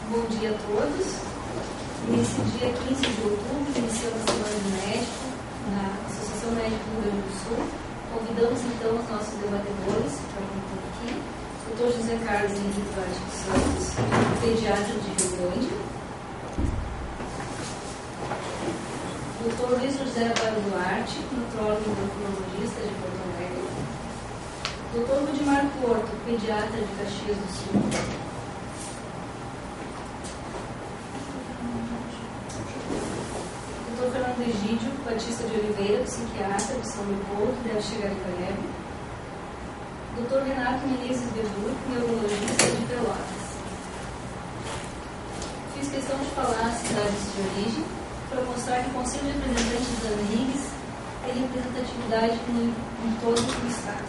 Bom dia a todos. Nesse dia 15 de outubro, iniciamos a Semana do Médico na Associação Médica do Rio Grande do Sul. Convidamos então os nossos debatedores para vir aqui. Dr. José Carlos Henrique Duarte dos Santos, pediatra de Rio Grande. Dr. Luiz José Abado Duarte, nutrólogo e endocrinologista de Porto Alegre. Dr. Rudimar Porto, pediatra de Caxias do Sul. Dr. Fernando Egídio Batista de Oliveira, psiquiatra de São Leopoldo, deve chegar em breve. Dr. Renato Menezes Bedur, neurologista de Pelotas. Fiz questão de falar as cidades de origem para mostrar que o Conselho de Representantes da ANRIGS tem representatividade em todo o Estado.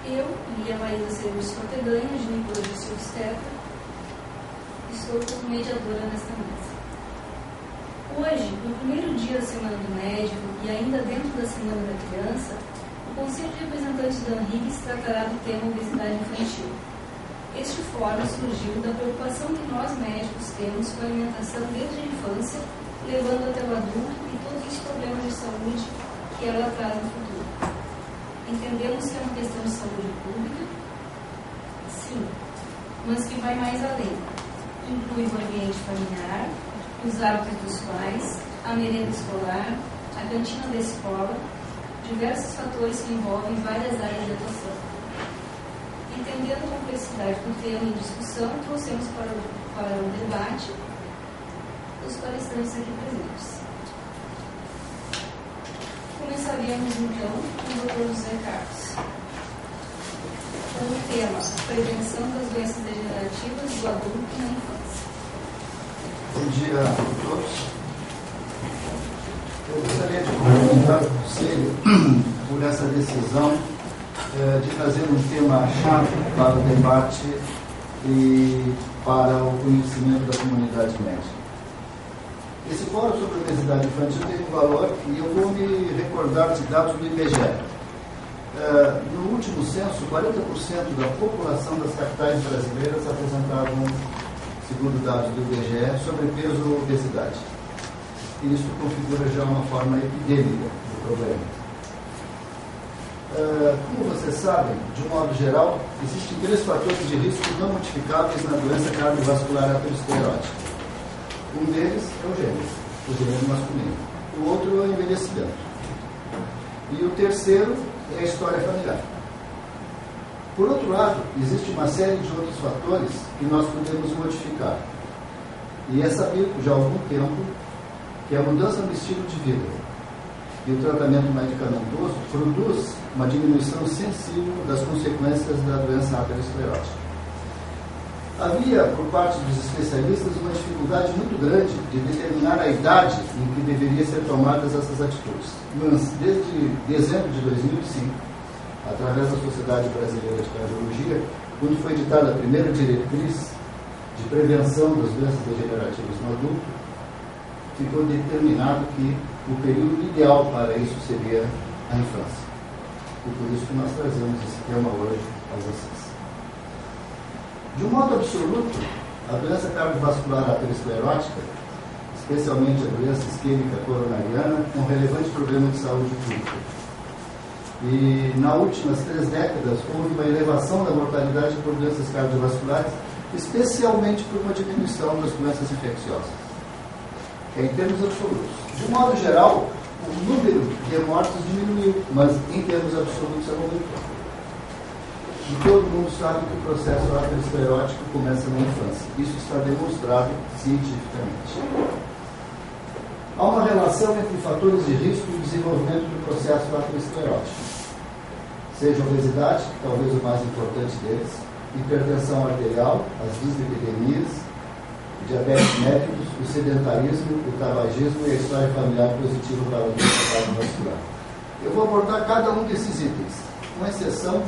Eu, Lia Maísa Serviço Corteganha, ginecologista e obstetra, estou como mediadora nesta mesa. Hoje, no primeiro dia da Semana do Médico e ainda dentro da Semana da Criança, o Conselho de Representantes da ANRIGS tratará do tema obesidade infantil. Este fórum surgiu da preocupação que nós médicos temos com a alimentação desde a infância, levando até o adulto e todos os problemas de saúde que ela traz no futuro. Entendemos que é uma questão de saúde pública, sim, mas que vai mais além. Inclui o ambiente familiar, os hábitos dos pais, a merenda escolar, a cantina da escola, diversos fatores que envolvem várias áreas de atuação. Entendendo a complexidade do tema em discussão, trouxemos para o debate os palestrantes aqui presentes. Começaríamos então com o Dr. José Carlos, com o tema Prevenção das doenças degenerativas do adulto na infância. Bom dia a todos. Eu gostaria de cumprimentar o Conselho por essa decisão de trazer um tema chave para o debate e para o conhecimento da comunidade médica. Esse fórum sobre obesidade infantil tem um valor e eu vou me recordar de dados do IBGE. No último censo, 40% da população das capitais brasileiras apresentavam, segundo dados do IBGE, sobrepeso ou obesidade. E isso configura já uma forma epidêmica do problema. Como vocês sabem, de um modo geral, existem 3 fatores de risco não modificáveis na doença cardiovascular aterosclerótica. Um deles é o gênero masculino. O outro é o envelhecimento. E o terceiro é a história familiar. Por outro lado, existe uma série de outros fatores que nós podemos modificar. E é sabido já há algum tempo que a mudança no estilo de vida e o tratamento medicamentoso produz uma diminuição sensível das consequências da doença aterosclerótica. Havia, por parte dos especialistas, uma dificuldade muito grande de determinar a idade em que deveriam ser tomadas essas atitudes. Mas, desde dezembro de 2005, através da Sociedade Brasileira de Cardiologia, quando foi editada a primeira diretriz de prevenção das doenças degenerativas no adulto, ficou determinado que o período ideal para isso seria a infância. E por isso que nós trazemos esse tema hoje a vocês. De um modo absoluto, a doença cardiovascular aterosclerótica, especialmente a doença isquêmica coronariana, é um relevante problema de saúde pública. E nas últimas 3 décadas houve uma elevação da mortalidade por doenças cardiovasculares, especialmente por uma diminuição das doenças infecciosas. Em termos absolutos. De um modo geral, o número de mortos diminuiu, mas em termos absolutos aumentou. E todo mundo sabe que o processo aterosclerótico começa na infância. Isso está demonstrado cientificamente. Há uma relação entre fatores de risco e o desenvolvimento do processo aterosclerótico. Seja a obesidade, que talvez o mais importante deles, hipertensão arterial, as dislipidemias, diabetes mellitus, o sedentarismo, o tabagismo e a história familiar positiva para a doença cardiovascular. Eu vou abordar cada um desses itens, com exceção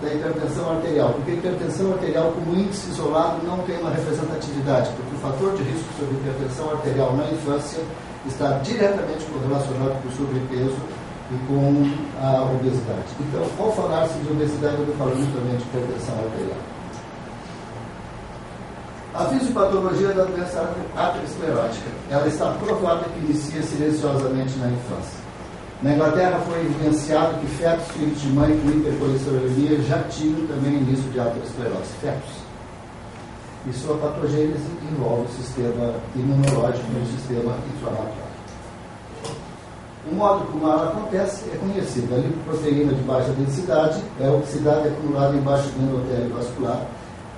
da hipertensão arterial, porque a hipertensão arterial como índice isolado não tem uma representatividade, porque o fator de risco sobre hipertensão arterial na infância está diretamente correlacionado com o sobrepeso e com a obesidade. Então, ao falar-se de obesidade, eu estou falando também de hipertensão arterial. A fisiopatologia da doença aterosclerótica, ela está provada que inicia silenciosamente na infância. Na Inglaterra foi evidenciado que fetos filhos de mãe com hipercolesterolemia já tinham também início de aterosclerose. Fetos. E sua patogênese envolve o sistema imunológico e o sistema inflamatório. O modo como ela acontece é conhecido. A lipoproteína de baixa densidade é oxidada e acumulada embaixo do endotélio vascular.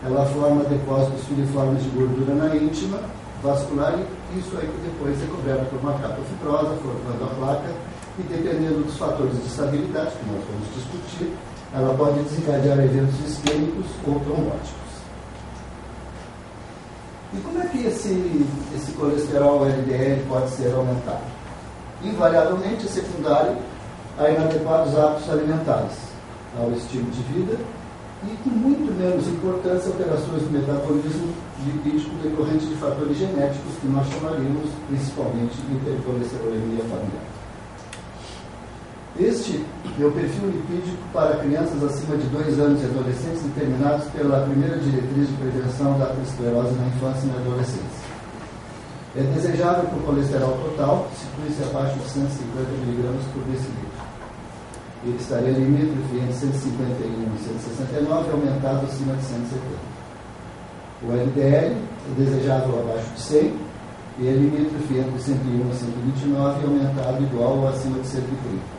Ela forma depósitos filiformes de gordura na íntima vascular e isso aí depois é coberto por uma capa fibrosa, formando a placa, e dependendo dos fatores de estabilidade, que nós vamos discutir, ela pode desencadear eventos isquêmicos ou trombóticos. E como é que esse colesterol LDL pode ser aumentado? Invariavelmente é secundário a inadequados hábitos alimentares, ao estilo de vida e com muito menos importância alterações do metabolismo lipídico decorrente de fatores genéticos que nós chamaríamos principalmente de hipercolesterolemia familiar. Este é o perfil lipídico para crianças acima de 2 anos e adolescentes determinados pela primeira diretriz de prevenção da aterosclerose na infância e na adolescência. É desejável que o colesterol total situe-se abaixo de 150 mg por decilitro. Ele estaria limítrofe entre 151 e 169, aumentado acima de 170. O LDL é desejável abaixo de 100 e é limítrofe entre 101 e 129, aumentado igual ou acima de 130.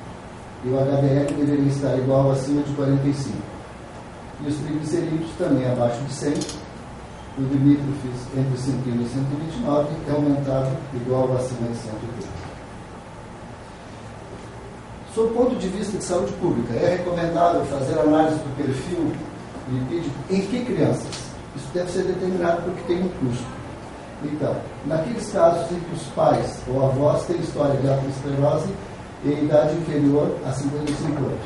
E o HDL deveria estar igual ou acima de 45. E os triglicerídeos também abaixo de 100. O limítrofes entre 101 e 129 é aumentado igual ou acima de 130. Sob o ponto de vista de saúde pública, é recomendável fazer análise do perfil lipídico em que crianças? Isso deve ser determinado porque tem um custo. Então, naqueles casos em que os pais ou avós têm história de aterosclerose em idade inferior a 55 anos.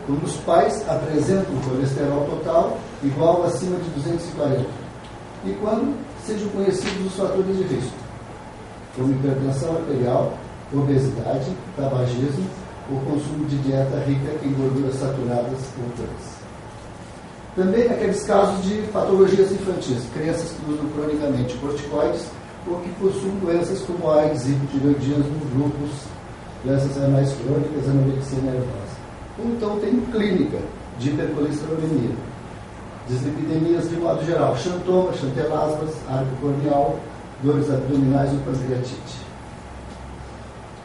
Quando os pais apresentam o colesterol total igual ou acima de 240. E quando sejam conhecidos os fatores de risco, como hipertensão arterial, obesidade, tabagismo ou consumo de dieta rica em gorduras saturadas ou trans. Também naqueles casos de patologias infantis, crianças que usam cronicamente corticoides ou que possuem doenças como AIDS, hipotireoidismo, lúpus, doenças renais crônicas, anorexia nervosa. Ou então tem clínica de hipercolesterolemia, dislipidemias de modo geral, xantoma, chantelasmas, arco corneal, dores abdominais ou pancreatite.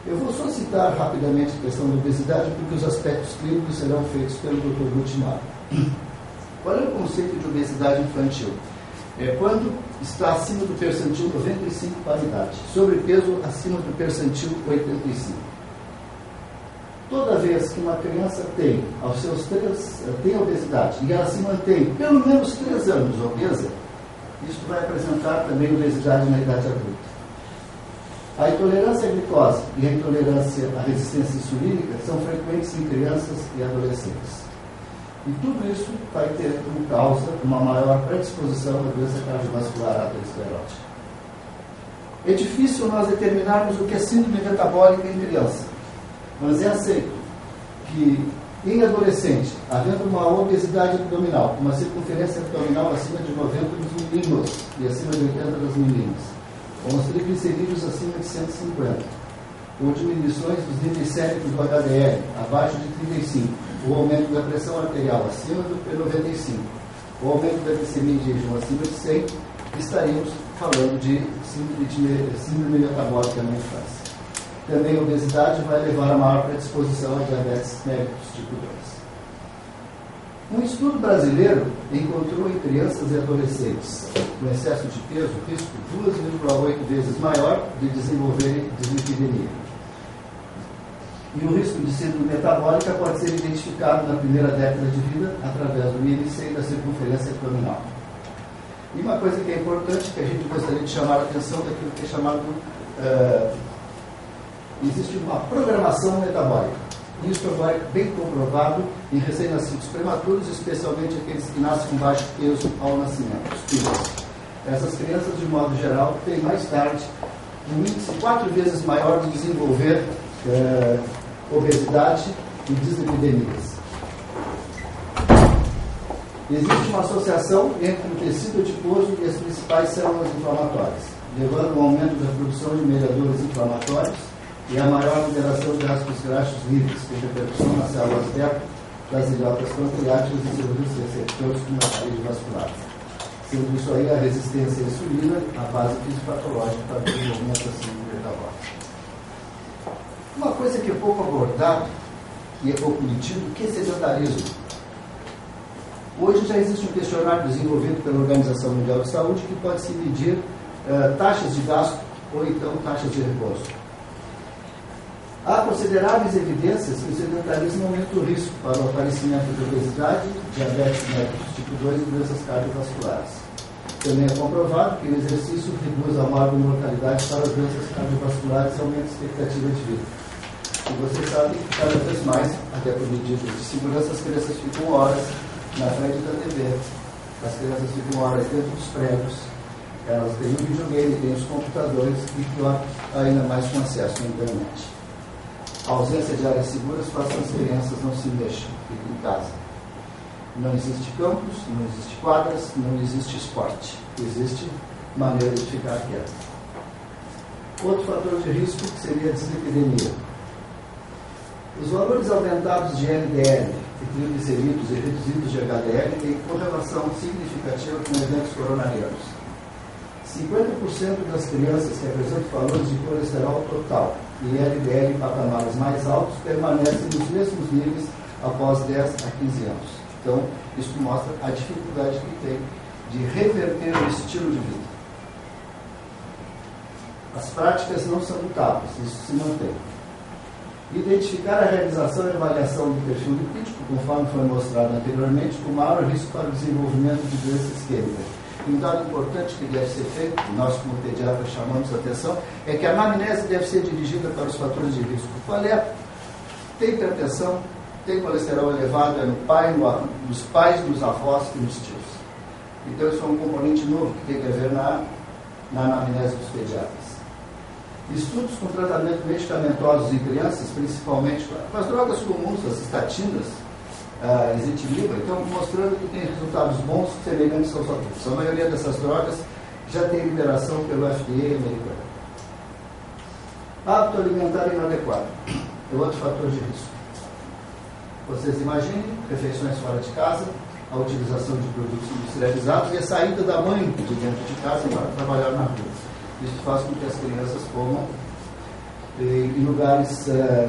Eu vou só citar rapidamente a questão da obesidade, porque os aspectos clínicos serão feitos pelo Dr. Gutmar. Qual é o conceito de obesidade infantil? É quando está acima do percentil 95 para a idade, sobrepeso acima do percentil 85. Toda vez que uma criança tem obesidade e ela se mantém pelo menos 3 anos obesa, isso vai apresentar também obesidade na idade adulta. A intolerância à glicose e a intolerância à resistência insulínica são frequentes em crianças e adolescentes. E tudo isso vai ter como causa uma maior predisposição à doença cardiovascular aterosclerótica. É difícil nós determinarmos o que é síndrome metabólica em criança, mas é aceito que em adolescente, havendo uma obesidade abdominal, uma circunferência abdominal acima de 90 dos meninos e acima de 80 das meninas, com os triglicerídeos acima de 150, ou diminuições dos níveis séricos do HDL abaixo de 35, o aumento da pressão arterial acima do P95, o aumento da glicemia de jejum acima de 100, estaríamos falando de síndrome metabólica na infância. Também a obesidade vai levar a maior predisposição a diabetes mellitus tipo 2. Um estudo brasileiro encontrou em crianças e adolescentes com excesso de peso risco 2,8 vezes maior de desenvolverem dislipidemia. E o risco de síndrome metabólica pode ser identificado na primeira década de vida através do IMC e da circunferência abdominal. E uma coisa que é importante, que a gente gostaria de chamar a atenção daquilo que é chamado... existe uma programação metabólica. Isso vai bem comprovado em recém-nascidos prematuros, especialmente aqueles que nascem com baixo peso ao nascimento, os filhos. Essas crianças, de modo geral, têm mais tarde um índice 4 vezes maior de desenvolver obesidade e dislipidemias. Existe uma associação entre o tecido adiposo e as principais células inflamatórias, levando ao aumento da produção de mediadores inflamatórios e a maior liberação de ácidos graxos livres, com repercussão nas células beta das ilhotas pancreáticas e seus receptores como a parede vascular. Sendo isso aí a resistência à insulina, a base fisiopatológica para o desenvolvimento da síndrome metabólica. Uma coisa que é pouco abordada e é pouco ditido, que é sedentarismo. Hoje já existe um questionário desenvolvido pela Organização Mundial de Saúde que pode se medir taxas de gasto ou então taxas de repouso. Há consideráveis evidências que o sedentarismo aumenta o risco para o aparecimento de obesidade, diabetes mellitus tipo 2 e doenças cardiovasculares. Também é comprovado que o exercício reduz a maior mortalidade para as doenças cardiovasculares e aumenta a expectativa de vida. E vocês sabem que cada vez mais, até por medidas de segurança, as crianças ficam horas na frente da TV. As crianças ficam horas dentro dos prédios. Elas têm o videogame, têm os computadores e, pior, ainda mais com acesso à internet. A ausência de áreas seguras faz com que as crianças não se mexam, fiquem em casa. Não existe campus, não existe quadras, não existe esporte. Existe maneira de ficar quieto. Outro fator de risco seria a dislipidemia. Os valores aumentados de LDL, triglicerídeos e reduzidos de HDL têm correlação significativa com eventos coronarianos. 50% das crianças que apresentam valores de colesterol total e LDL em patamares mais altos permanecem nos mesmos níveis após 10 a 15 anos. Então, isso mostra a dificuldade que tem de reverter o estilo de vida. As práticas não são mutáveis, isso se mantém. Identificar a realização e avaliação do perfil lipídico, conforme foi mostrado anteriormente, com maior risco para o desenvolvimento de doença isquêmica. E um dado importante que deve ser feito, nós como pediatras chamamos a atenção, é que a anamnese deve ser dirigida para os fatores de risco. Qual é? Tem hipertensão, tem colesterol elevado, é no pai, nos pais, nos avós e nos tios. Então isso é um componente novo que tem que haver na anamnese dos pediatras. Estudos com tratamento medicamentosos em crianças, principalmente com as drogas comuns, as estatinas, ezetimiba, estão mostrando que tem resultados bons semelhantes aos adultos. A maioria dessas drogas já tem liberação pelo FDA americano. Hábito alimentar inadequado é outro fator de risco. Vocês imaginem refeições fora de casa, a utilização de produtos industrializados e a saída da mãe de dentro de casa para trabalhar na rua. Isso faz com que as crianças comam em lugares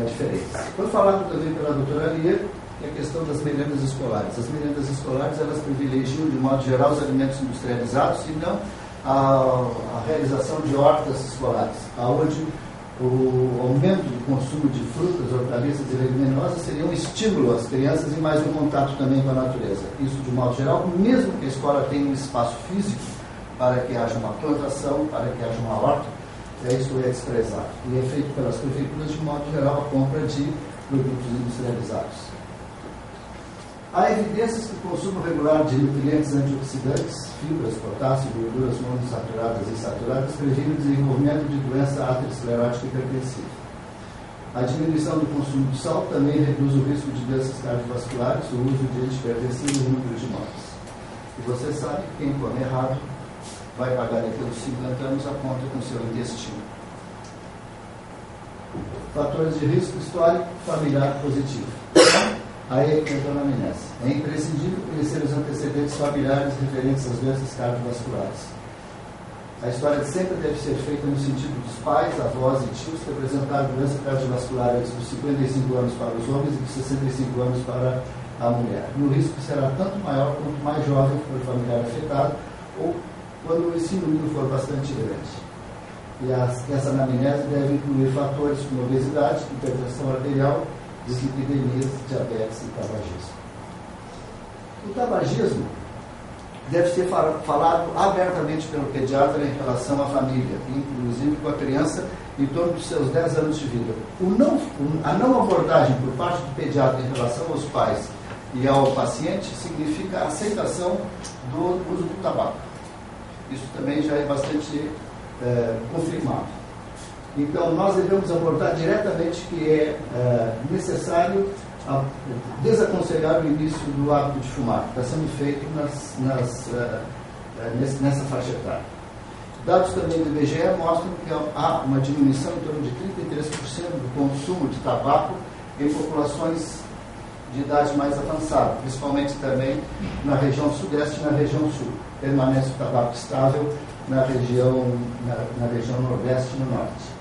diferentes. Foi falado também pela doutora Lia que a questão das merendas escolares. As merendas escolares, elas privilegiam, de modo geral, os alimentos industrializados e não a realização de hortas escolares, onde o aumento do consumo de frutas, hortaliças e leguminosas seria um estímulo às crianças e mais um contato também com a natureza. Isso, de modo geral, mesmo que a escola tenha um espaço físico para que haja uma plantação, para que haja uma horta, isso é desprezado. E é feito pelas prefeituras, de modo geral, a compra de produtos industrializados. Há evidências que o consumo regular de nutrientes antioxidantes, fibras, potássio, gorduras monoinsaturadas e saturadas previne o desenvolvimento de doença aterosclerótica hipertensiva. A diminuição do consumo de sal também reduz o risco de doenças cardiovasculares, o uso de antipertensivos e o número de mortes. E você sabe que quem come errado vai pagar daqui a uns 50 anos a conta com seu intestino. Fatores de risco histórico familiar positivo. Aí é que entra a anamnese. É imprescindível conhecer os antecedentes familiares referentes às doenças cardiovasculares. A história sempre deve ser feita no sentido dos pais, avós e tios que apresentaram doença cardiovascular antes dos 55 anos para os homens e dos 65 anos para a mulher. E o risco será tanto maior quanto mais jovem for o familiar afetado ou quando esse número for bastante grande. E essa anamnese deve incluir fatores como obesidade, hipertensão arterial, dislipidemias, diabetes e tabagismo. O tabagismo deve ser falado abertamente pelo pediatra em relação à família, inclusive com a criança em torno dos seus 10 anos de vida. A não abordagem por parte do pediatra em relação aos pais e ao paciente significa a aceitação do uso do tabaco. Isso também já é bastante confirmado. Então, nós devemos abordar diretamente que é necessário desaconselhar o início do hábito de fumar, que está sendo feito nessa faixa etária. Dados também do IBGE mostram que há uma diminuição em torno de 33% do consumo de tabaco em populações de idade mais avançada, principalmente também na região sudeste e na região sul. Permanece o tabaco estável na região nordeste e no norte.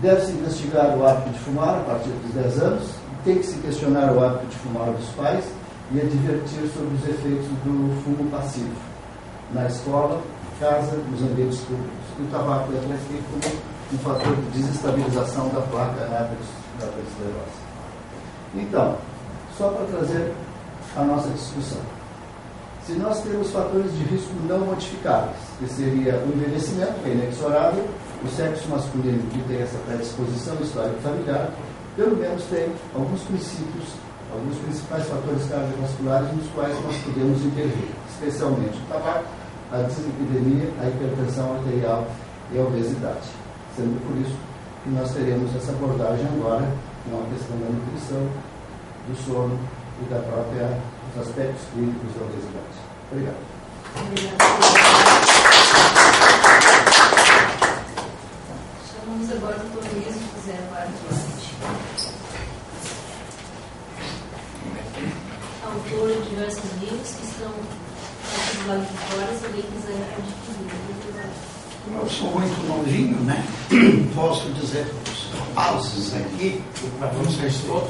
Deve-se investigar o hábito de fumar a partir dos 10 anos, tem que se questionar o hábito de fumar dos pais e advertir sobre os efeitos do fumo passivo na escola, casa, nos ambientes públicos. E o tabaco é aqui como um fator de desestabilização da placa da aterosclerose. Então, só para trazer a nossa discussão. Se nós temos fatores de risco não modificáveis, que seria o envelhecimento, que é inexorável, o sexo masculino, que tem essa predisposição histórica familiar, pelo menos tem alguns princípios, alguns principais fatores cardiovasculares nos quais nós podemos intervir, especialmente o tabaco, a dislipidemia, a hipertensão arterial e a obesidade. Sendo por isso que nós teremos essa abordagem agora com a questão da nutrição, do sono e dos aspectos clínicos da obesidade. Obrigado. Chamamos agora o Dr. Luiz José Vargas Duarte, autor de diversos livros que estão aqui do lado de fora, se alguém quiser adquirir. Eu sou muito novinho, né? Posso dizer para os rapazes aqui, para vocês todos,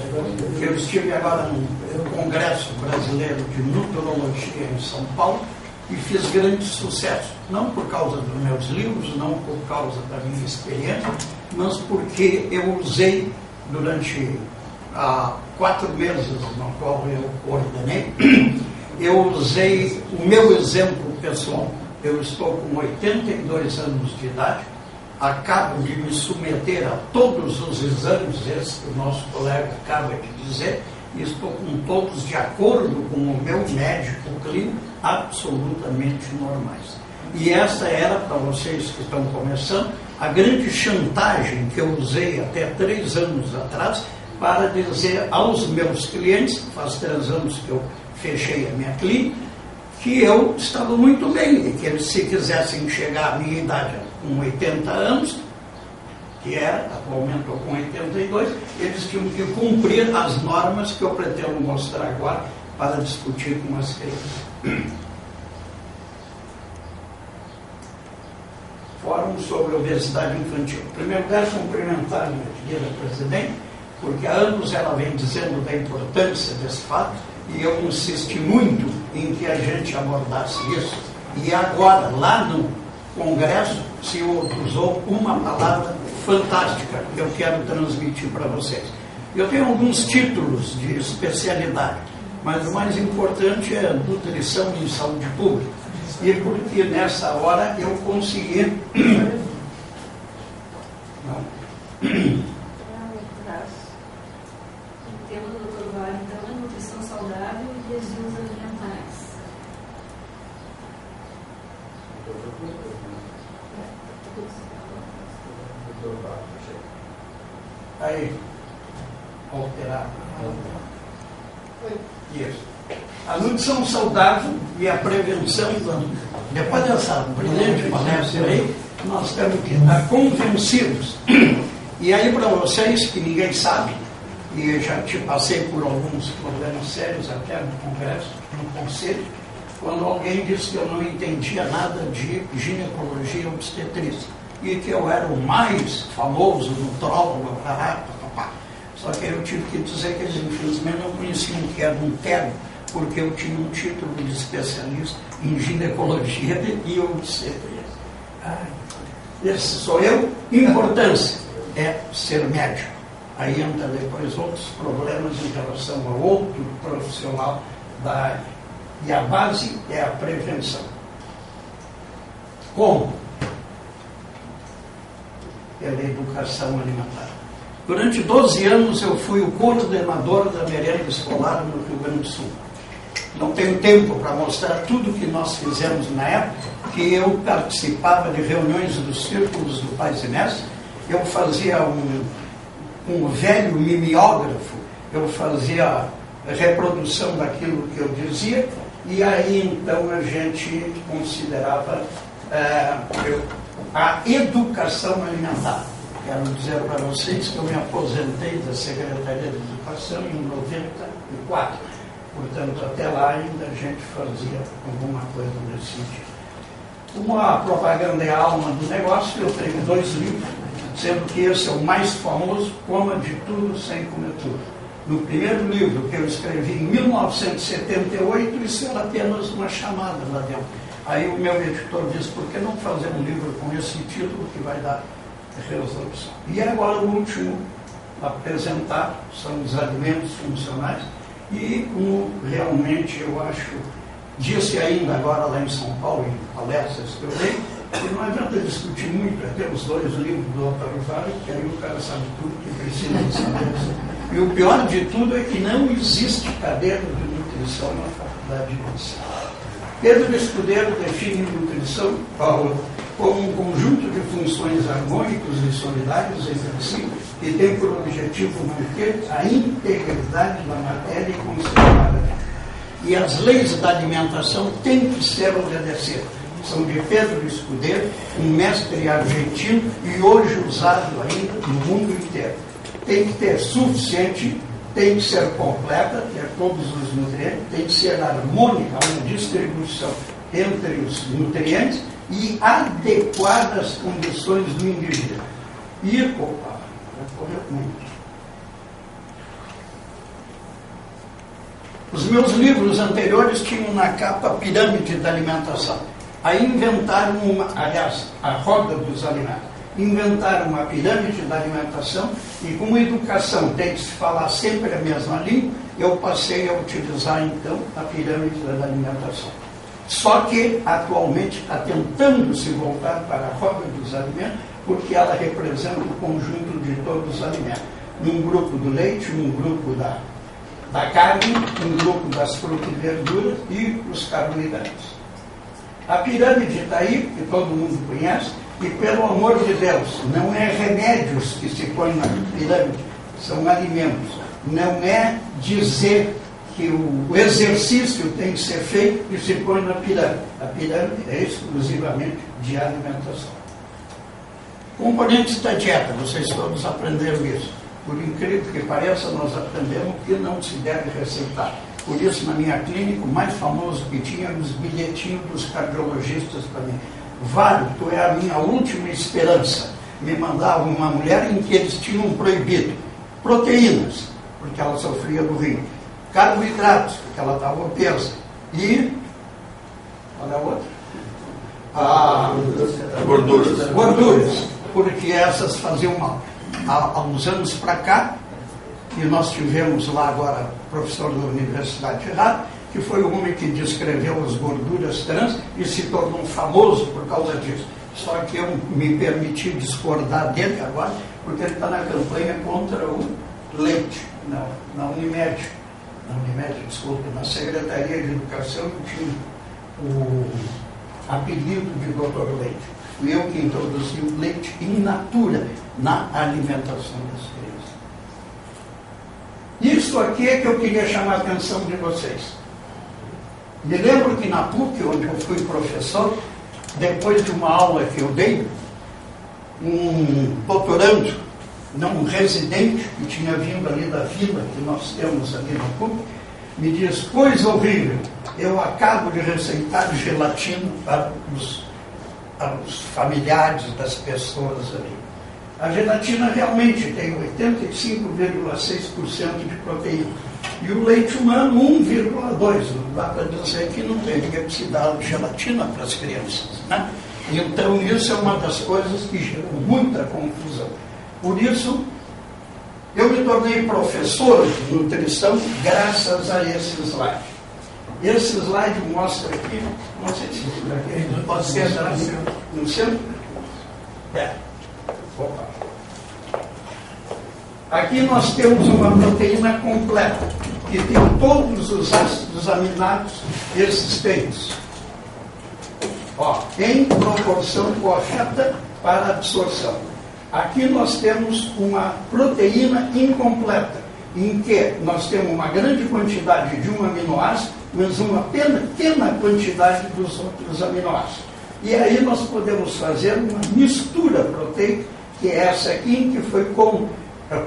que eu estive agora no Congresso Brasileiro de Nutrologia em São Paulo e fiz grande sucesso, não por causa dos meus livros, não por causa da minha experiência, mas porque eu usei durante 4 meses no qual eu coordenei, eu usei o meu exemplo pessoal. Eu estou com 82 anos de idade, acabo de me submeter a todos os exames, esse que o nosso colega acaba de dizer, e estou com todos de acordo com o meu médico clínico, absolutamente normais. E essa era, para vocês que estão começando, a grande chantagem que eu usei até 3 anos atrás para dizer aos meus clientes, faz 3 anos que eu fechei a minha clínica, que eu estava muito bem, e que eles, se quisessem chegar à minha idade com 80 anos, que era, atualmente estou com 82, eles tinham que cumprir as normas que eu pretendo mostrar agora para discutir com as crianças. Fórum sobre obesidade infantil. Em primeiro lugar, cumprimentar a minha querida presidente, porque há anos ela vem dizendo da importância desse fato, e eu insisti muito em que a gente abordasse isso. E agora, lá no Congresso, se usou uma palavra fantástica que eu quero transmitir para vocês. Eu tenho alguns títulos de especialidade, mas o mais importante é nutrição e saúde pública. E porque nessa hora eu consegui... Aí, alterar. Isso. A nutrição saudável e a prevenção. Depois dessa brilhante palestra aí, nós temos que estar convencidos. E aí, para vocês que ninguém sabe, e eu já te passei por alguns problemas sérios até no Congresso, no Conselho, quando alguém disse que eu não entendia nada de ginecologia e obstetrícia, e que eu era o mais famoso nutrólogo, só que eu tive que dizer que eles infelizmente não conheciam que era um termo, porque eu tinha um título de especialista em ginecologia e obstetrícia. Esse sou eu. Importância é ser médico. Aí entra depois outros problemas em relação a outro profissional da área. E a base é a prevenção. Como? Pela educação alimentar. Durante 12 anos eu fui o coordenador da merenda escolar no Rio Grande do Sul. Não tenho tempo para mostrar tudo o que nós fizemos na época, que eu participava de reuniões dos círculos do Pais e Mestres, eu fazia um velho mimeógrafo, eu fazia a reprodução daquilo que eu dizia, e aí então a gente considerava a educação alimentar. Quero dizer para vocês que eu me aposentei da Secretaria de Educação em 94. Portanto, até lá ainda a gente fazia alguma coisa nesse sentido. Como a propaganda é a alma do negócio, eu tenho 2 livros, sendo que esse é o mais famoso, Coma de Tudo Sem Comer Tudo. No primeiro livro, que eu escrevi em 1978, isso era apenas uma chamada lá dentro. Aí o meu editor disse, por que não fazer um livro com esse título que vai dar resolução? E agora o último a apresentar são os alimentos funcionais. E como realmente eu acho, disse ainda agora lá em São Paulo, em palestras que eu dei, que não adianta discutir muito, é ter os 2 livros do Otávio Vale, que aí o cara sabe tudo que precisa de saber. E o pior de tudo é que não existe cadeira de nutrição na faculdade de medicina. Pedro Escudeiro define nutrição como um conjunto de funções harmônicas e solidárias entre si, que tem por objetivo manter a integridade da matéria e conservar. E as leis da alimentação têm que ser obedecidas. São de Pedro Escudeiro, um mestre argentino e hoje usado ainda no mundo inteiro. Tem que ter suficiente, tem que ser completa, ter todos os nutrientes, tem que ser harmônica, uma distribuição entre os nutrientes e adequar as condições do indivíduo. E, opa, vai correr muito. Os meus livros anteriores tinham na capa a pirâmide da alimentação. Aí inventaram a roda dos alimentos. Inventaram uma pirâmide da alimentação e como educação tem que se falar sempre a mesma língua, eu passei a utilizar então a pirâmide da alimentação. Só que atualmente está tentando se voltar para a roda dos alimentos, porque ela representa o conjunto de todos os alimentos. Num grupo do leite, num grupo da carne, um grupo das frutas e verduras e os carboidratos. A pirâmide está aí, que todo mundo conhece, e pelo amor de Deus, não é remédios que se põe na pirâmide, são alimentos. Não é dizer que o exercício tem que ser feito e se põe na pirâmide. A pirâmide é exclusivamente de alimentação. Componentes da dieta, vocês todos aprenderam isso. Por incrível que pareça, nós aprendemos que não se deve receitar. Por isso, na minha clínica, o mais famoso que tinha eram os bilhetinhos dos cardiologistas para mim. Vale, tu é a minha última esperança. Me mandava uma mulher em que eles tinham proibido proteínas, porque ela sofria do rim, carboidratos, porque ela estava obesa, e qual é a outra? Gorduras, porque essas faziam mal. Há uns anos para cá, e nós tivemos lá agora professor da Universidade de Harvard, que foi o homem que descreveu as gorduras trans e se tornou famoso por causa disso. Só que eu me permiti discordar dele agora, porque ele está na campanha contra o leite, na Unimed. Na Unimed, desculpa, na Secretaria de Educação tinha o apelido de Dr. Leite. Fui eu que introduzi o leite in natura na alimentação das crianças. Isso aqui é que eu queria chamar a atenção de vocês. Me lembro que na PUC, onde eu fui professor, depois de uma aula que eu dei, um doutorando, não um residente, que tinha vindo ali da vila que nós temos ali na PUC, me diz, coisa horrível, eu acabo de receitar gelatina para os familiares das pessoas ali. A gelatina realmente tem 85,6% de proteína. E o leite humano, 1,2%. Não dá para dizer que não teria que se dar gelatina para as crianças, né? Então, isso é uma das coisas que gerou muita confusão. Por isso, eu me tornei professor de nutrição graças a esse slide. Esse slide mostra aqui, não sei se isso daqui pode ser no centro. Opa. Aqui nós temos uma proteína completa, que tem todos os ácidos aminados existentes, em proporção correta para absorção. Aqui nós temos uma proteína incompleta, em que nós temos uma grande quantidade de um aminoácido, mas uma pequena quantidade dos outros aminoácidos. E aí nós podemos fazer uma mistura proteica, que é essa aqui, em que foi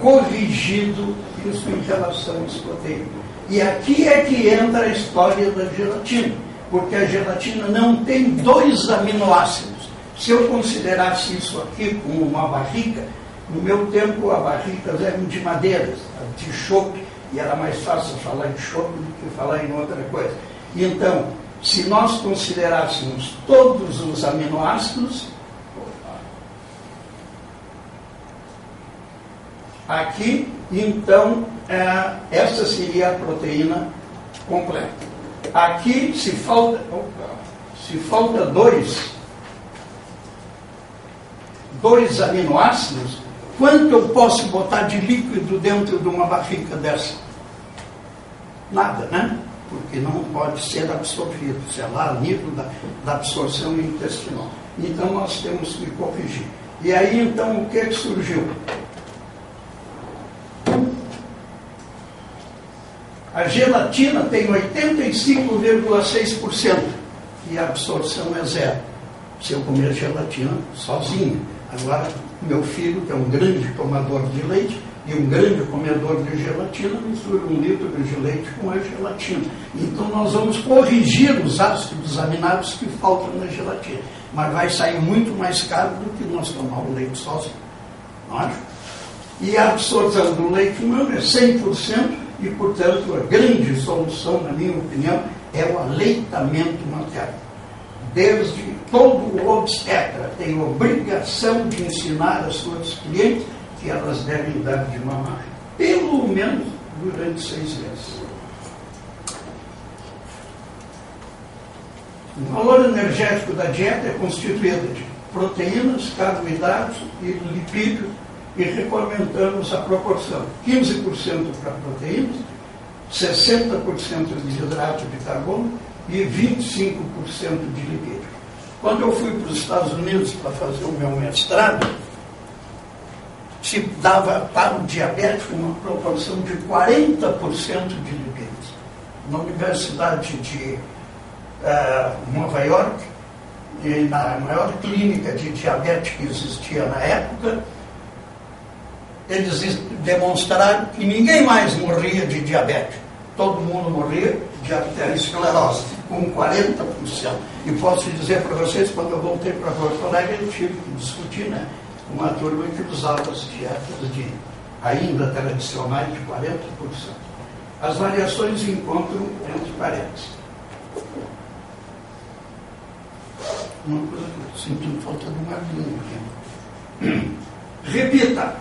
corrigido isso em relação às proteínas. E aqui é que entra a história da gelatina, porque a gelatina não tem 2 aminoácidos. Se eu considerasse isso aqui como uma barrica, no meu tempo as barricas eram de madeira, de chope, e era mais fácil falar de chope do que falar em outra coisa. Então, se nós considerássemos todos os aminoácidos, aqui, então, essa seria a proteína completa. Aqui, se falta 2 aminoácidos, quanto eu posso botar de líquido dentro de uma barrica dessa? Nada, né? Porque não pode ser absorvido, sei lá, a nível da absorção intestinal. Então, nós temos que corrigir. E aí, então, o que surgiu? A gelatina tem 85,6% e a absorção é 0. Se eu comer gelatina sozinho. Agora, meu filho, que é um grande tomador de leite e um grande comedor de gelatina, mistura 1 litro de leite com a gelatina. Então, nós vamos corrigir os ácidos aminados que faltam na gelatina. Mas vai sair muito mais caro do que nós tomar o leite sozinho. Não é? E a absorção do leite humano é 100%. E, portanto, a grande solução, na minha opinião, é o aleitamento materno. Desde todo o obstetra tem obrigação de ensinar às suas clientes que elas devem dar de mamar, pelo menos durante 6 meses. O valor energético da dieta é constituído de proteínas, carboidratos e lipídios, e recomendamos a proporção: 15% para proteínas, 60% de hidrato de carbono e 25% de lipídio. Quando eu fui para os Estados Unidos para fazer o meu mestrado, se dava para o diabético uma proporção de 40% de lipídios. Na Universidade de Nova York, e na maior clínica de diabetes que existia na época, eles demonstraram que ninguém mais morria de diabetes. Todo mundo morria de arteriosclerose, com 40%. E posso dizer para vocês, quando eu voltei para Porto Alegre, eu tive que discutir, né, uma turma que usava as dietas ainda tradicionais de 40%. As variações encontram entre parênteses. Uma coisa que eu sinto falta de uma linha. Repita: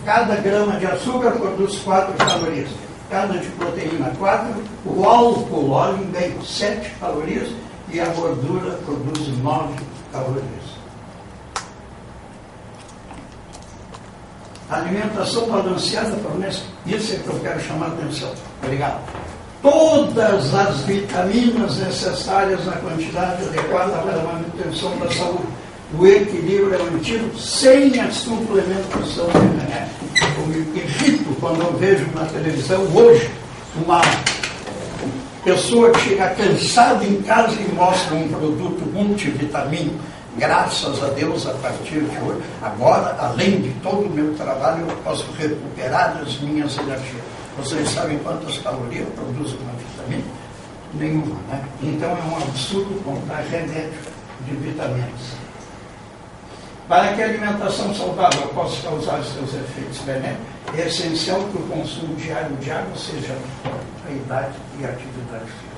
cada grama de açúcar produz 4 calorias, cada de proteína 4, o álcool, óleo, bem 7 calorias e a gordura produz 9 calorias. Alimentação balanceada fornece, isso é que eu quero chamar a atenção. Obrigado. Todas as vitaminas necessárias na quantidade adequada para a manutenção da saúde. O equilíbrio é mantido sem a suplementação de remédio. Eu me irrito quando eu vejo na televisão hoje uma pessoa que chega cansada em casa e mostra um produto multivitamínico. Graças a Deus, a partir de hoje, agora, além de todo o meu trabalho, eu posso recuperar as minhas energias. Vocês sabem quantas calorias produz uma vitamina? Nenhuma, né? Então é um absurdo comprar remédio de vitaminas. Para que a alimentação saudável possa causar seus efeitos benéficos, é essencial que o consumo diário de água seja a idade e a atividade física.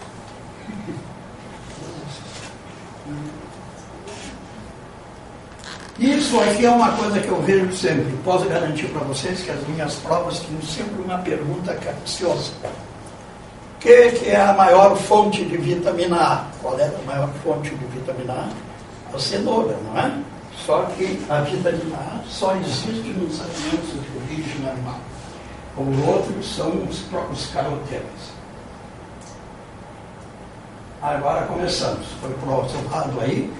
Isso aqui é uma coisa que eu vejo sempre. Posso garantir para vocês que as minhas provas têm sempre uma pergunta capciosa. O que é a maior fonte de vitamina A? Qual é a maior fonte de vitamina A? A cenoura, não é? Só que a vitamina A só existe nos alimentos de origem animal. Os outros são os carotenos. Agora começamos. Foi provado aí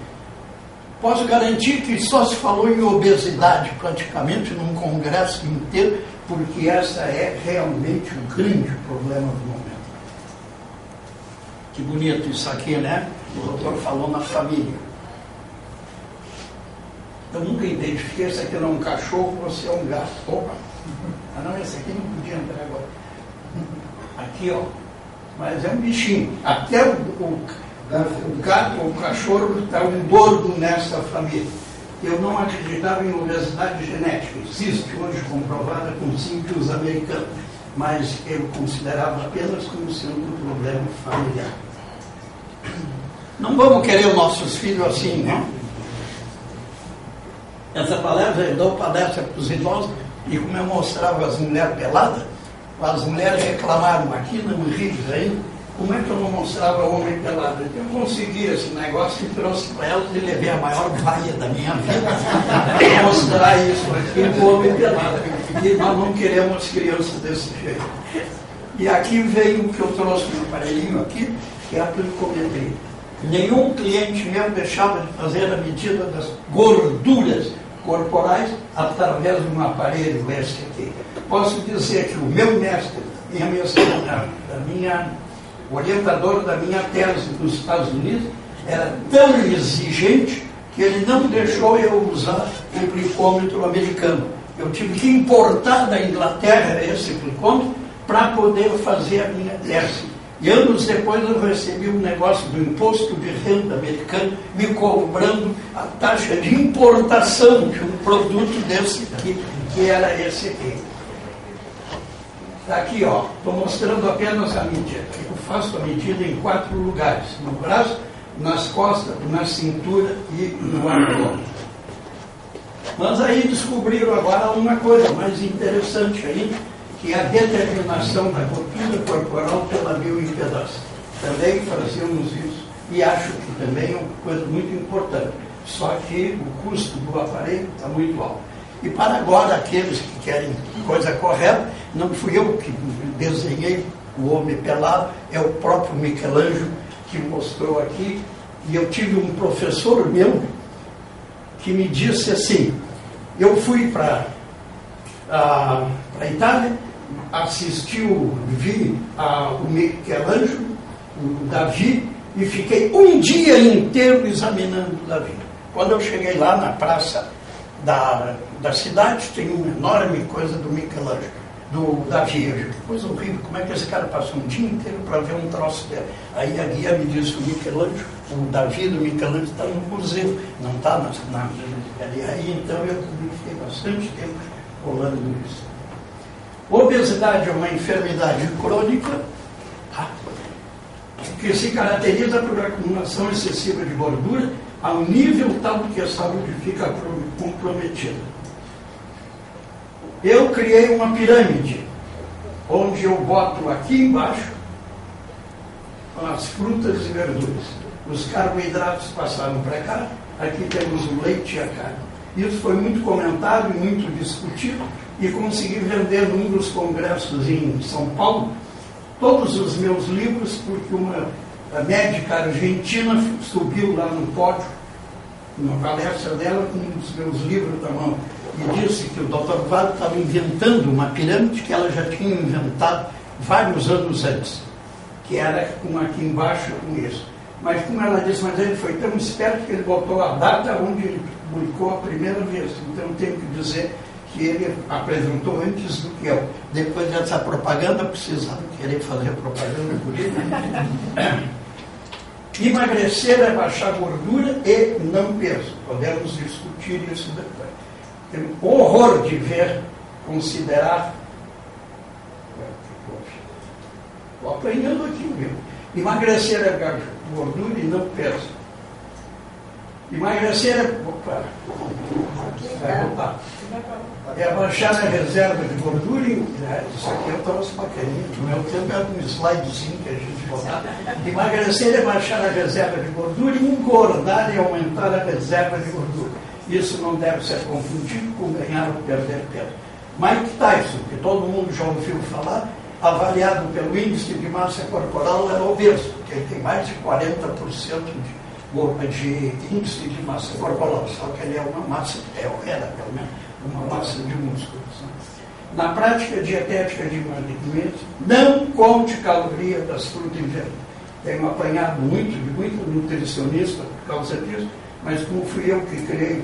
Posso garantir que só se falou em obesidade praticamente num congresso inteiro, porque essa é realmente um grande problema do momento. Que bonito isso aqui, né? O doutor falou na família. Eu nunca identifiquei, esse aqui não é um cachorro, você é um gato. Opa! Ah não, esse aqui não podia entrar agora. Aqui, ó. Mas é um bichinho. Até o gato ou o cachorro está um gordo nessa família. Eu não acreditava em obesidade genética. Existe hoje comprovada com síntese americanos, mas eu considerava apenas como sendo um problema familiar. Não vamos querer os nossos filhos assim, não? Essa palestra, eu dou palestra para os idosos, e como eu mostrava as mulheres peladas, as mulheres reclamaram aqui no Rio ainda, como é que eu não mostrava homem pelado? Eu consegui esse negócio e trouxe para elas e levei a maior vaia da minha vida mostrar isso aqui do homem pelado. E nós não queremos crianças desse jeito. E aqui veio o que eu trouxe no aparelhinho aqui, que é a glicometria. Nenhum cliente meu deixava de fazer a medida das gorduras corporais através de um aparelho esse aqui. Posso dizer que o meu mestre, o orientador da minha tese nos Estados Unidos, era tão exigente que ele não deixou eu usar o glicômetro americano. Eu tive que importar da Inglaterra esse glicômetro para poder fazer a minha tese. E anos depois eu recebi um negócio do imposto de renda americano me cobrando a taxa de importação de um produto desse aqui, que era esse aqui. Está aqui, ó, estou mostrando apenas a medida. Eu faço a medida em 4 lugares: no braço, nas costas, na cintura e no abdômen. Mas aí descobriram agora uma coisa mais interessante ainda, que é a determinação da gordura corporal pela bioimpedância. Também fazíamos isso e acho que também é uma coisa muito importante. Só que o custo do aparelho está muito alto. E para agora, aqueles que querem coisa correta, não fui eu que desenhei o homem pelado, é o próprio Michelangelo que mostrou aqui. E eu tive um professor meu que me disse assim, eu fui para a Itália, vi o Michelangelo, o Davi, e fiquei um dia inteiro examinando o Davi. Quando eu cheguei lá na praça da cidade, tem uma enorme coisa do Michelangelo, do Davi. Eu digo, que coisa horrível, como é que esse cara passou um dia inteiro para ver um troço dele? Aí a guia me disse, o Michelangelo, o Davi do Michelangelo está no museu, não está na aí então eu fiquei bastante tempo rolando isso. Obesidade é uma enfermidade crônica que se caracteriza por acumulação excessiva de gordura a um nível tal que a saúde fica comprometida. Eu criei uma pirâmide, onde eu boto aqui embaixo as frutas e verduras. Os carboidratos passaram para cá, aqui temos o leite e a carne. Isso foi muito comentado e muito discutido, e consegui vender num dos congressos em São Paulo todos os meus livros, porque uma médica argentina subiu lá no pódio, numa palestra dela, com um dos meus livros na mão, e disse que o Dr. Vale estava inventando uma pirâmide que ela já tinha inventado vários anos antes, que era com aqui embaixo com isso. Mas como ela disse, mas ele foi tão esperto que ele botou a data onde ele publicou a primeira vez. Então eu tenho que dizer que ele apresentou antes do que eu. Depois dessa propaganda, precisava querer fazer propaganda por ele. Emagrecer é baixar gordura e não peso. Podemos discutir isso depois. Tem um horror de ver, considerar. Estou aprendendo aqui, viu? Emagrecer é baixar gordura e não peso. Emagrecer é. Opa! Vai voltar. É baixar a reserva de gordura e. Isso aqui eu trouxe bacaninha. No meu tempo era um slidezinho que a gente botava. Emagrecer é baixar a reserva de gordura e engordar e aumentar a reserva de gordura. Isso não deve ser confundido com ganhar ou perder peso. Mike Tyson, que todo mundo já ouviu falar, avaliado pelo índice de massa corporal, era obeso, porque ele tem mais de 40% de índice de massa corporal, só que ele é uma massa, era pelo menos, uma massa de músculos. Na prática dietética de emagrecimento, não conte caloria das frutas e verduras. Tenho apanhado muito nutricionista por causa disso, mas como fui eu que criei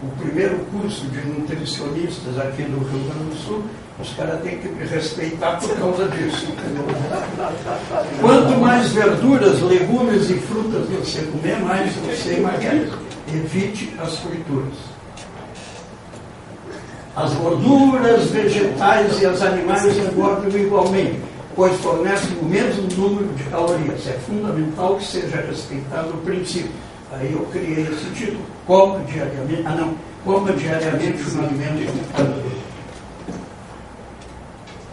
o primeiro curso de nutricionistas aqui do Rio Grande do Sul, os caras têm que me respeitar por causa disso. Quanto mais verduras, legumes e frutas você comer, mais você emagrece. Evite as frituras. As gorduras vegetais e as animais engordam igualmente, pois fornecem o mesmo número de calorias. É fundamental que seja respeitado o princípio. Aí eu criei esse título. Coma diariamente um alimento de cada dia.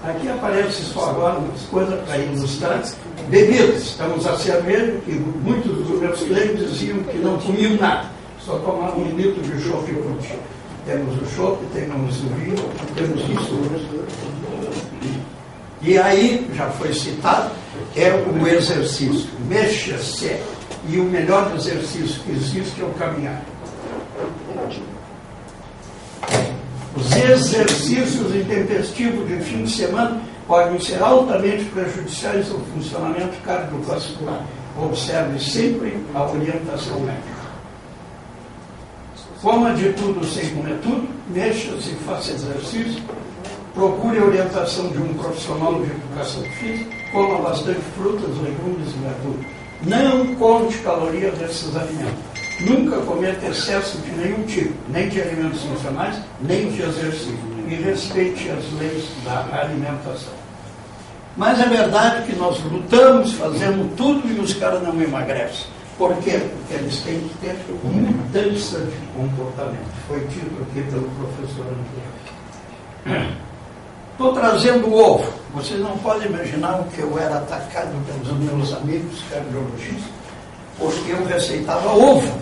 Aqui aparece só agora umas coisas para ilustrar. Bebidas. Estamos a cerveja, que muitos dos meus clientes diziam que não comiam nada, só tomavam 1 litro de chopp por dia. Temos o chopp, temos o vinho, temos isso. E aí, já foi citado, é o exercício. Mexa-se. E o melhor exercício que existe é o caminhar. Os exercícios intempestivos de fim de semana podem ser altamente prejudiciais ao funcionamento cardiovascular. Observe sempre a orientação médica. Coma de tudo sem comer tudo, mexa-se e faça exercício, procure a orientação de um profissional de educação física, coma bastante frutas, legumes e verduras. Não conte calorias desses alimentos. Nunca cometa excesso de nenhum tipo, nem de alimentos funcionais, nem de exercício. E respeite as leis da alimentação. Mas é verdade que nós lutamos, fazemos tudo e os caras não emagrecem. Por quê? Porque eles têm que ter mudança de comportamento. Foi dito aqui pelo professor Antônio. Estou trazendo o ovo. Vocês não podem imaginar o que eu era atacado pelos meus amigos cardiologistas, porque eu receitava ovo.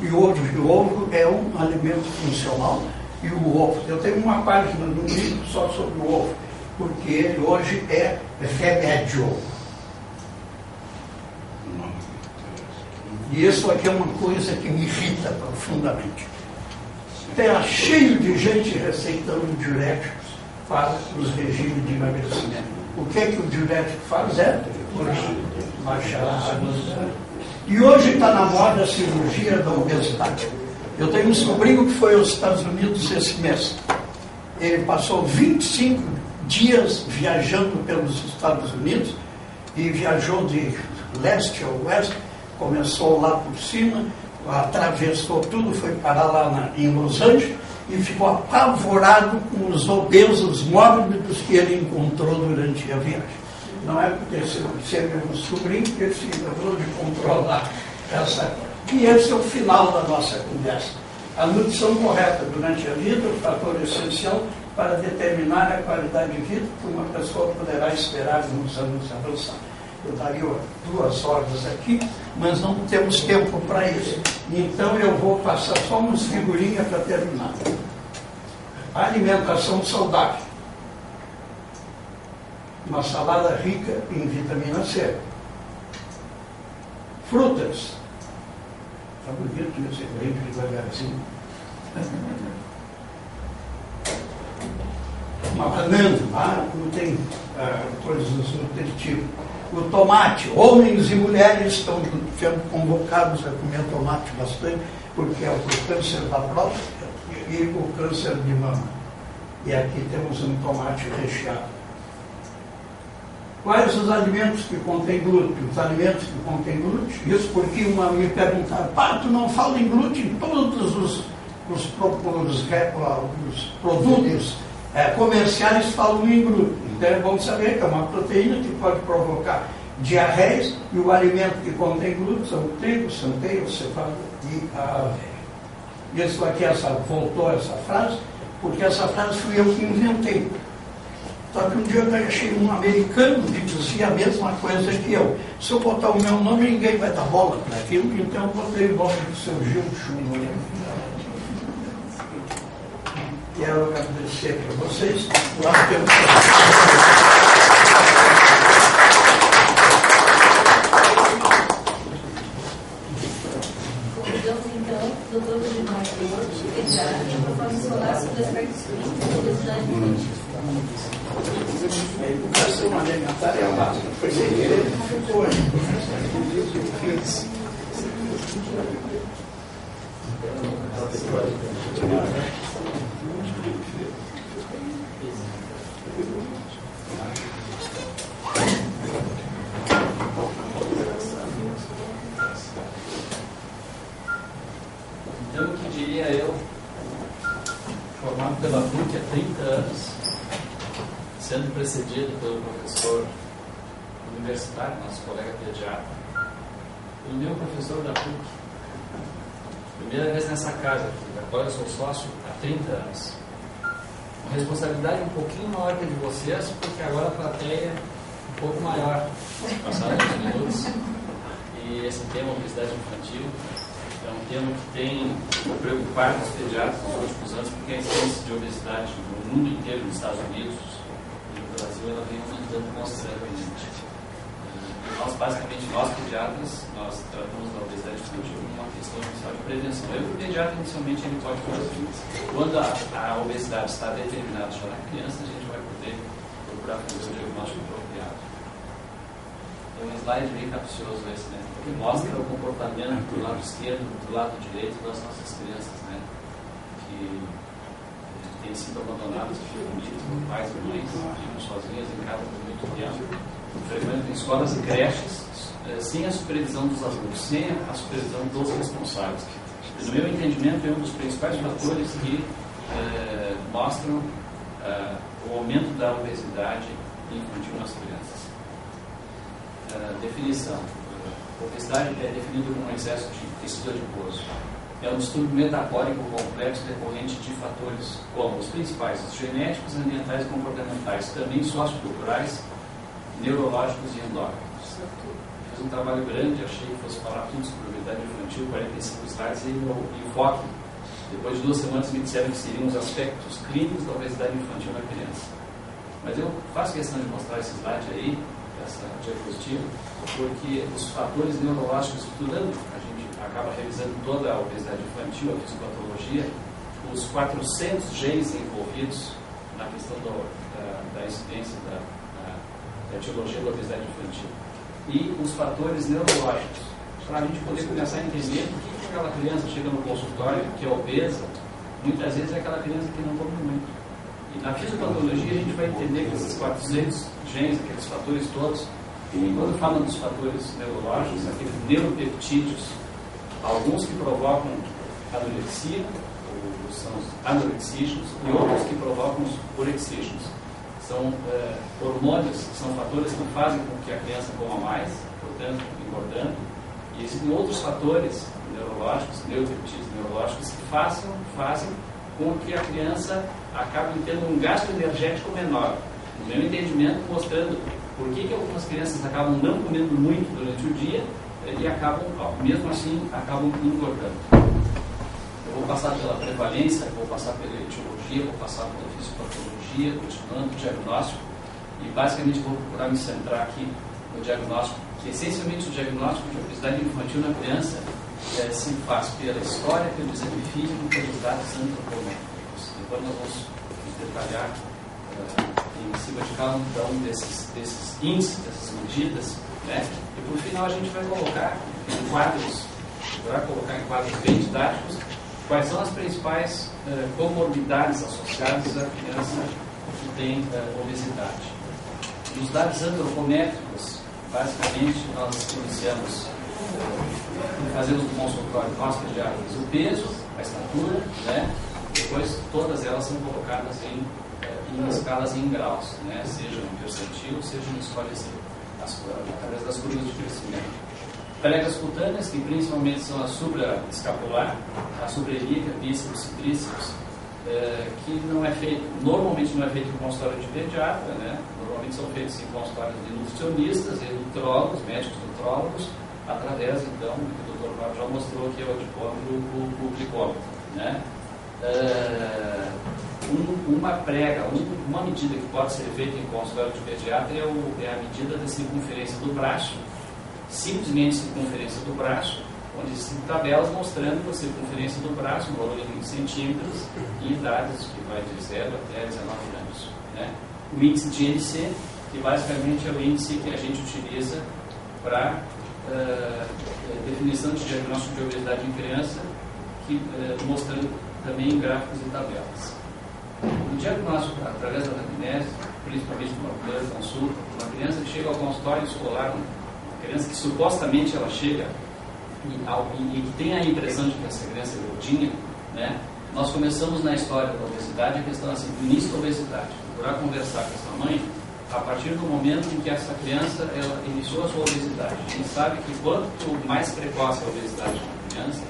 E o ovo é um alimento funcional. E o ovo, eu tenho uma página no livro só sobre o ovo, porque ele hoje é remédio. E isso aqui é uma coisa que me irrita profundamente. Está cheio de gente receitando diuréticos para os regimes de emagrecimento. O que é que o diurético faz? Baixar a água. E hoje está na moda a cirurgia da obesidade. Eu tenho um sobrinho que foi aos Estados Unidos esse mês. Ele passou 25 dias viajando pelos Estados Unidos e viajou de leste a oeste, começou lá por cima, atravessou tudo, foi parar lá em Los Angeles e ficou apavorado com os obesos mórbidos que ele encontrou durante a viagem. Não é porque se é meu sobrinho que ele se livrou de controlar essa. E esse é o final da nossa conversa. A nutrição correta durante a vida é o fator essencial para determinar a qualidade de vida que uma pessoa poderá esperar nos anos avançados. Eu daria 2 horas aqui, mas não temos tempo para isso. Então eu vou passar só umas figurinhas para terminar. Alimentação saudável. Uma salada rica em vitamina C. Frutas. Está bonito isso, bem devagarzinho. Uma banana, como tem coisas nutritivas. O tomate, homens e mulheres estão sendo convocados a comer tomate bastante, porque é o câncer da próstata e o câncer de mama. E aqui temos um tomate recheado. Quais os alimentos que contêm glúten? Os alimentos que contêm glúten, isso porque me perguntaram, tu não fala em glúten? Todos os produtos comerciais falam em glúten. Então é bom saber que é uma proteína que pode provocar diarreias, e o alimento que contém glúten são o trigo, centeio, cevada e a aveia. Isso aqui, voltou essa frase, porque essa frase fui eu que inventei. Só que um dia eu achei um americano que dizia a mesma coisa que eu. Se eu botar o meu nome, ninguém vai dar bola para aquilo, então eu botei o nome do seu Gil Chumbo. Quero agradecer para vocês. complementar a base. Foi sem querer, foi. Então, o que diria eu, formado pela PUC há 30 anos, sendo precedido pelo professor universitário, nosso colega pediatra, pelo meu professor da PUC, primeira vez nessa casa aqui, da qual eu sou sócio há 30 anos. Uma responsabilidade um pouquinho maior que a de vocês, porque agora a plateia é um pouco maior, passados uns minutos, e esse tema, obesidade infantil, é um tema que tem preocupado os pediatras nos últimos anos, porque a incidência de obesidade no mundo inteiro, nos Estados Unidos e no Brasil, ela vem aumentando consideravelmente. Nós, basicamente, nós pediatras, nós tratamos da obesidade infantil como uma questão inicial de prevenção. O pediatra, inicialmente, ele pode fazer isso. Quando a obesidade está determinada já na criança, a gente vai poder procurar fazer o diagnóstico apropriado. É um slide bem capcioso esse, né? Que mostra o comportamento do lado esquerdo, do lado direito das nossas crianças, né? Que têm sido abandonadas por pais e mães, ficam sozinhas em casa por muito tempo, frequentam escolas e creches sem a supervisão dos alunos, sem a supervisão dos responsáveis. No meu entendimento, é um dos principais fatores que mostram o aumento da obesidade infantil nas crianças. Definição. Obesidade é definido como um excesso de tecido adiposo. É um distúrbio metabólico complexo decorrente de fatores como os principais, os genéticos, ambientais e comportamentais, também socioculturais, neurológicos e endócrinos. Fiz um trabalho grande, achei que fosse falar tudo sobre obesidade infantil, 45 slides, e o enfoque, depois de 2 semanas, me disseram que seriam os aspectos clínicos da obesidade infantil na criança. Mas eu faço questão de mostrar esse slide aí, essa diapositiva, porque os fatores neurológicos, estudando, a gente acaba revisando toda a obesidade infantil, a fisiopatologia, os 400 genes envolvidos na questão da incidência da etiologia da obesidade infantil e os fatores neurológicos, para a gente poder começar a entender por que aquela criança chega no consultório que é obesa, muitas vezes é aquela criança que não come muito. E na fisiopatologia a gente vai entender que esses 400 genes, aqueles fatores todos, e quando falam dos fatores neurológicos, aqueles neuropeptídeos, alguns que provocam anorexia, são os anorexígenos, e outros que provocam os orexígenos. São hormônios, são fatores que fazem com que a criança coma mais, portanto, engordando. E existem outros fatores neurológicos, neuropeptídeos neurológicos, que fazem com que a criança acabe tendo um gasto energético menor. No meu entendimento, mostrando por que algumas crianças acabam não comendo muito durante o dia e acabam, mesmo assim, acabam engordando. Eu vou passar pela prevalência, vou passar pela etiologia, vou passar pela fisiopatologia, continuando o diagnóstico, e basicamente vou procurar me centrar aqui no diagnóstico, que essencialmente o diagnóstico de obesidade infantil na criança se faz pela história, pelo exame físico e pelos dados antropométricos. Depois nós vamos detalhar em cima de cada um desses índices, dessas medidas, né? E por final a gente vai colocar em quadros bem didáticos quais são as principais comorbidades associadas à criança que tem obesidade. Nos dados antropométricos, basicamente nós iniciamos fazemos no consultório nós pediatras o peso, a estatura, né? Depois todas elas são colocadas em escalas em graus, né? Seja no percentil, seja no score através das curvas de crescimento. Pregas cutâneas, que principalmente são a supraescapular, a supraelíaca, bíceps e tríceps, que normalmente não é feito em consultório de pediatra, né? Normalmente são feitos em consultórios de nutricionistas e nutrólogos, médicos nutrólogos, através, então, que o Dr. Paulo já mostrou, que é o adipômetro, o glicômetro, né? Uma medida que pode ser feita em consultório de pediatra é a medida da circunferência do braço, simplesmente circunferência do braço, onde existem tabelas mostrando a circunferência do braço, um valor em centímetros, e idades que vai de 0 até 19 anos. Né? O índice de NC, que basicamente é o índice que a gente utiliza para definição de diagnóstico de obesidade em criança, que, mostrando também gráficos e tabelas. O diagnóstico através da anamnese, principalmente numa primeira consulta, uma criança que chega ao consultório escolar, uma criança que supostamente ela chega e que tem a impressão de que essa criança é gordinha, né? Nós começamos na história da obesidade a questão assim, do início da obesidade, procurar conversar com essa mãe a partir do momento em que essa criança ela iniciou a sua obesidade. A gente sabe que quanto mais precoce a obesidade na criança,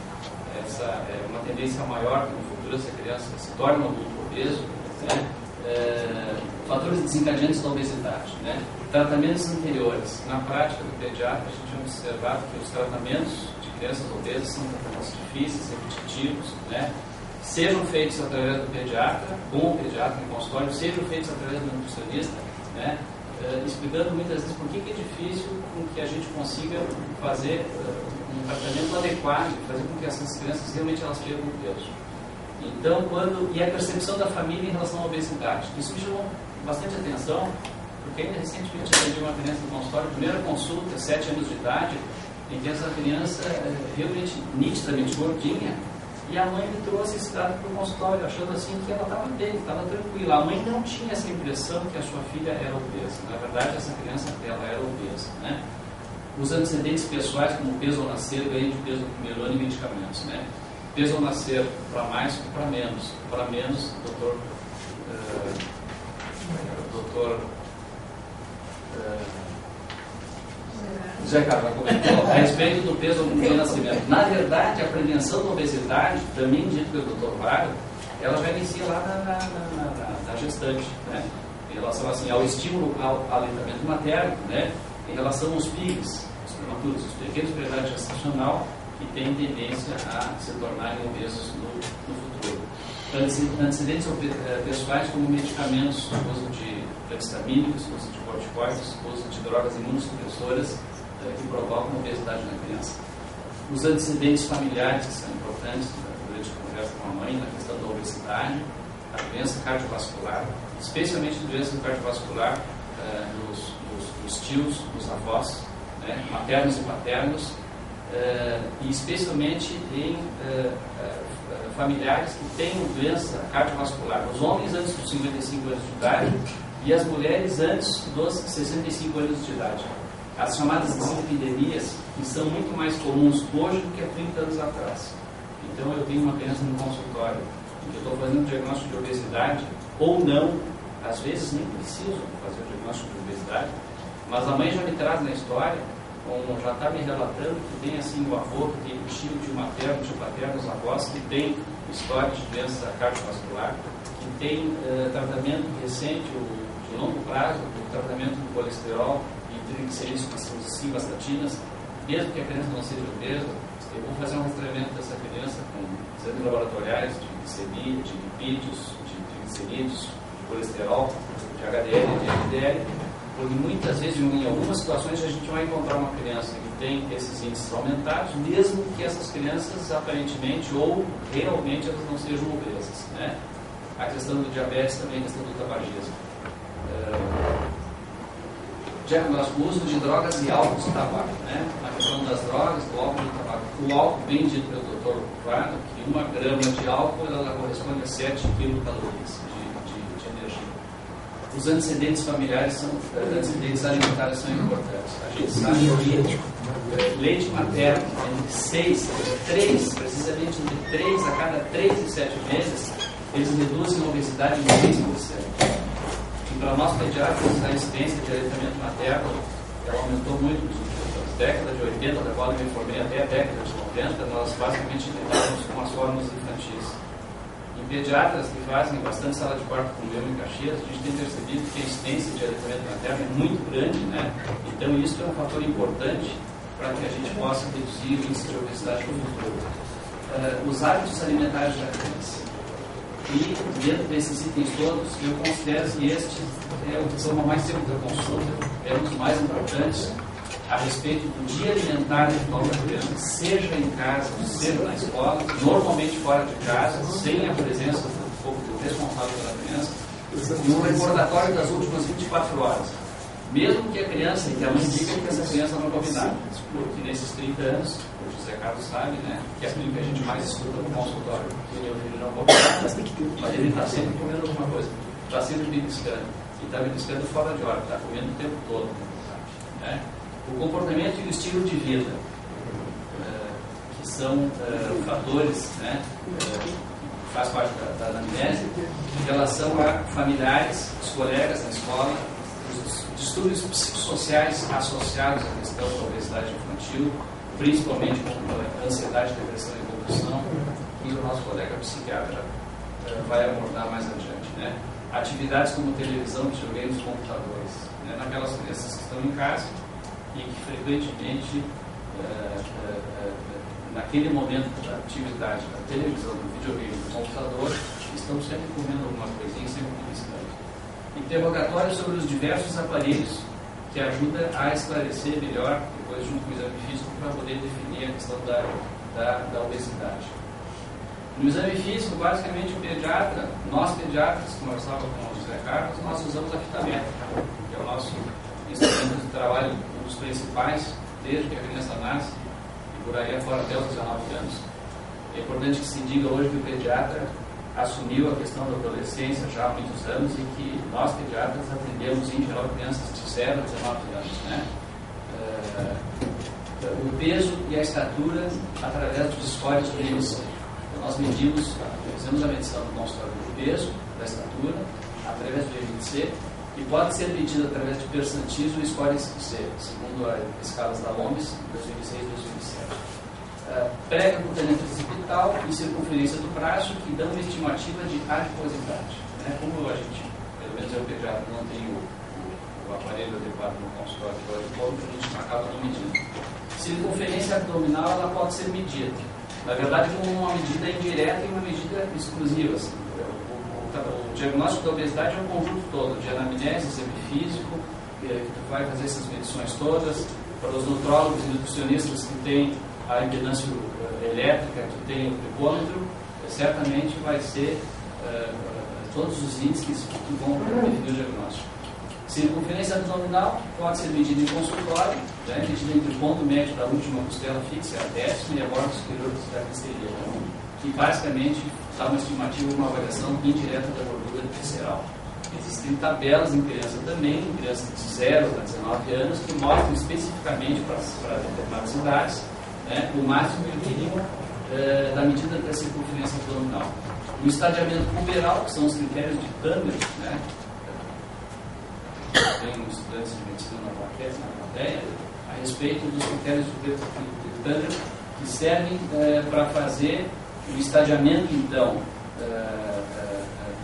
essa é uma tendência maior que no futuro essa criança se torne um adulto obeso, né? Fatores desencadeantes da obesidade, né? Tratamentos anteriores. Na prática do pediatra, a gente tem observado que os tratamentos de crianças obesas são tratamentos difíceis, repetitivos, né? Sejam feitos através do pediatra, com o pediatra em consultório, sejam feitos através do nutricionista, né? Explicando muitas vezes por que é difícil com que a gente consiga fazer um tratamento adequado, fazer com que essas crianças realmente elas percam peso. Então, e a percepção da família em relação à obesidade. Isso me chamou bastante atenção, porque ainda recentemente eu atendi uma criança no consultório, primeira consulta, 7 anos de idade, em que essa criança realmente nitidamente gordinha, e a mãe me trouxe esse dado para o consultório, achando assim que ela estava bem, estava tranquila. A mãe não tinha essa impressão que a sua filha era obesa. Na verdade, essa criança ela era obesa, né? Os antecedentes pessoais, como peso ao nascer, ganho de peso no primeiro ano e medicamentos, né? Peso ao nascer para mais ou para menos. Para menos, doutor José Carlos comentou a respeito do peso no nascimento. Na verdade, a prevenção da obesidade, também dito pelo Dr. Vago, ela já inicia lá na gestante, né? Em relação assim, ao estímulo ao aleitamento materno, né? Em relação aos PIGs, os prematuros, os pequenos pré-idade gestacional, que têm tendência a se tornarem obesos no futuro. Antecedentes pessoais como medicamentos, uso de antistamínicos, uso de corticoides, uso de drogas imunossupressoras que provocam obesidade na criança. Os antecedentes familiares, que são importantes durante a conversa com a mãe, na questão da obesidade, a doença cardiovascular, especialmente doença cardiovascular nos tios, nos avós, né, maternos e paternos, e especialmente em familiares que têm doença cardiovascular, os homens antes dos 55 anos de idade e as mulheres antes dos 65 anos de idade. As chamadas dislipidemias, que são muito mais comuns hoje do que há 30 anos atrás. Então eu tenho uma criança no consultório em que eu estou fazendo um diagnóstico de obesidade, ou não, às vezes nem preciso fazer o diagnóstico de obesidade, mas a mãe já me traz na história, já está me relatando que tem assim o avô, que tem o tio, tio materno, tio paterno, os avós, que tem história de doença cardiovascular, que tem tratamento recente, de longo prazo, o tratamento do colesterol e triglicerídeos com simvastatinas, mesmo que a criança não seja obesa. Eu vou fazer um rastreamento dessa criança com exames laboratoriais de glicemia, de lipídios, de triglicerídeos, de colesterol, de HDL e de LDL, porque muitas vezes, em algumas situações, a gente vai encontrar uma criança que tem esses índices aumentados, mesmo que essas crianças, aparentemente ou realmente, elas não sejam obesas, né? A questão do diabetes também, a questão do tabagismo. O uso de drogas e álcool de tabaco, né? A questão das drogas, do álcool e do tabaco. O álcool, bem dito pelo Dr. Prado, que 1 grama de álcool ela corresponde a 7 quilocalorias de energia. Os antecedentes familiares antecedentes alimentares são importantes. A gente sabe que leite materno, precisamente entre 3 a cada 3 e 7 meses, eles reduzem a obesidade em 6%. E para nós pediatras, a incidência de aleitamento materno ela aumentou muito nos últimos anos. Década de 80, da qual eu me formei, até a década de 90, nós basicamente lidávamos com as fórmulas infantis. Em pediatras que fazem bastante sala de parto com Leão e Caxias, a gente tem percebido que a incidência de aleitamento materno é muito grande, né? Então isso é um fator importante para que a gente possa reduzir o índice de obesidade no futuro. Os hábitos alimentares da criança. E dentro desses itens todos, eu considero que este é o que toma mais tempo da consulta, é um dos mais importantes a respeito do dia alimentar da criança, seja em casa, seja na escola, normalmente fora de casa, sem a presença do responsável pela criança, e um recordatório das últimas 24 horas. Mesmo que a criança, que a mãe diga que essa criança não come nada, porque nesses 30 anos, o José Carlos sabe, né, que é aquilo que a gente mais escuta no consultório, que o meu filho não come nada, mas ele está sempre comendo alguma coisa, está sempre beliscando, e está beliscando fora de hora, está comendo o tempo todo, né? O comportamento e o estilo de vida, que são fatores, né, que faz parte da anamnese, em relação a familiares, os colegas na escola, os distúrbios psicossociais associados à questão da obesidade infantil, principalmente com ansiedade, depressão e compulsão, que o nosso colega psiquiatra vai abordar mais adiante, né? Atividades como televisão, videogames, computadores, né? Naquelas crianças que estão em casa e que frequentemente, naquele momento da atividade da televisão, do videogame, do computador, estão sempre comendo alguma coisinha, sempre beliscando. Interrogatório sobre os diversos aparelhos que ajuda a esclarecer melhor, depois junto com o exame físico, para poder definir a questão da obesidade. No exame físico, basicamente o pediatra, nós pediatras, conversava com o José Carlos, nós usamos a fita métrica, que é o nosso instrumento de trabalho, um dos principais, desde que a criança nasce, e por aí afora até os 19 anos. É importante que se diga hoje que o pediatra assumiu a questão da adolescência já há muitos anos e que nós, pediatras, atendemos em geral crianças de 0 a 19 anos, né? O peso e a estatura através dos scores do IMC. Então, nós medimos, fizemos a medição do consultório do peso, da estatura, através do IMC, e pode ser medida através de percentis ou score C, segundo as escalas da OMS, 2006 e 2007. Prega componente occipital e circunferência do braço, que dão uma estimativa de adiposidade. Né? Como a gente, pelo menos eu pediatra, não tem o aparelho adequado no consultório de olho, a gente acaba não medindo. Circunferência abdominal, ela pode ser medida. Na verdade, como uma medida indireta e uma medida exclusiva. Assim. O diagnóstico da obesidade é um conjunto todo, de anamnese, exame físico, que tu vai fazer essas medições todas, para os nutrólogos e nutricionistas que têm a impedância elétrica, que tem o tripômetro, certamente vai ser todos os índices que vão definir o diagnóstico. Circunferência abdominal pode ser medida em consultório, né, medida entre o ponto médio da última costela fixa, a décima, e a borda superior da cristaleira, que basicamente dá uma estimativa, uma avaliação indireta da gordura visceral. Existem tabelas em criança também, em crianças de 0 a 19 anos, que mostram especificamente para determinadas idades, né, o máximo e o mínimo da medida da circunferência abdominal. O estadiamento puberal, que são os critérios de Tander, né, tem estudantes de medicina na plateia, a respeito dos critérios de Tander, que servem para fazer o estadiamento, então,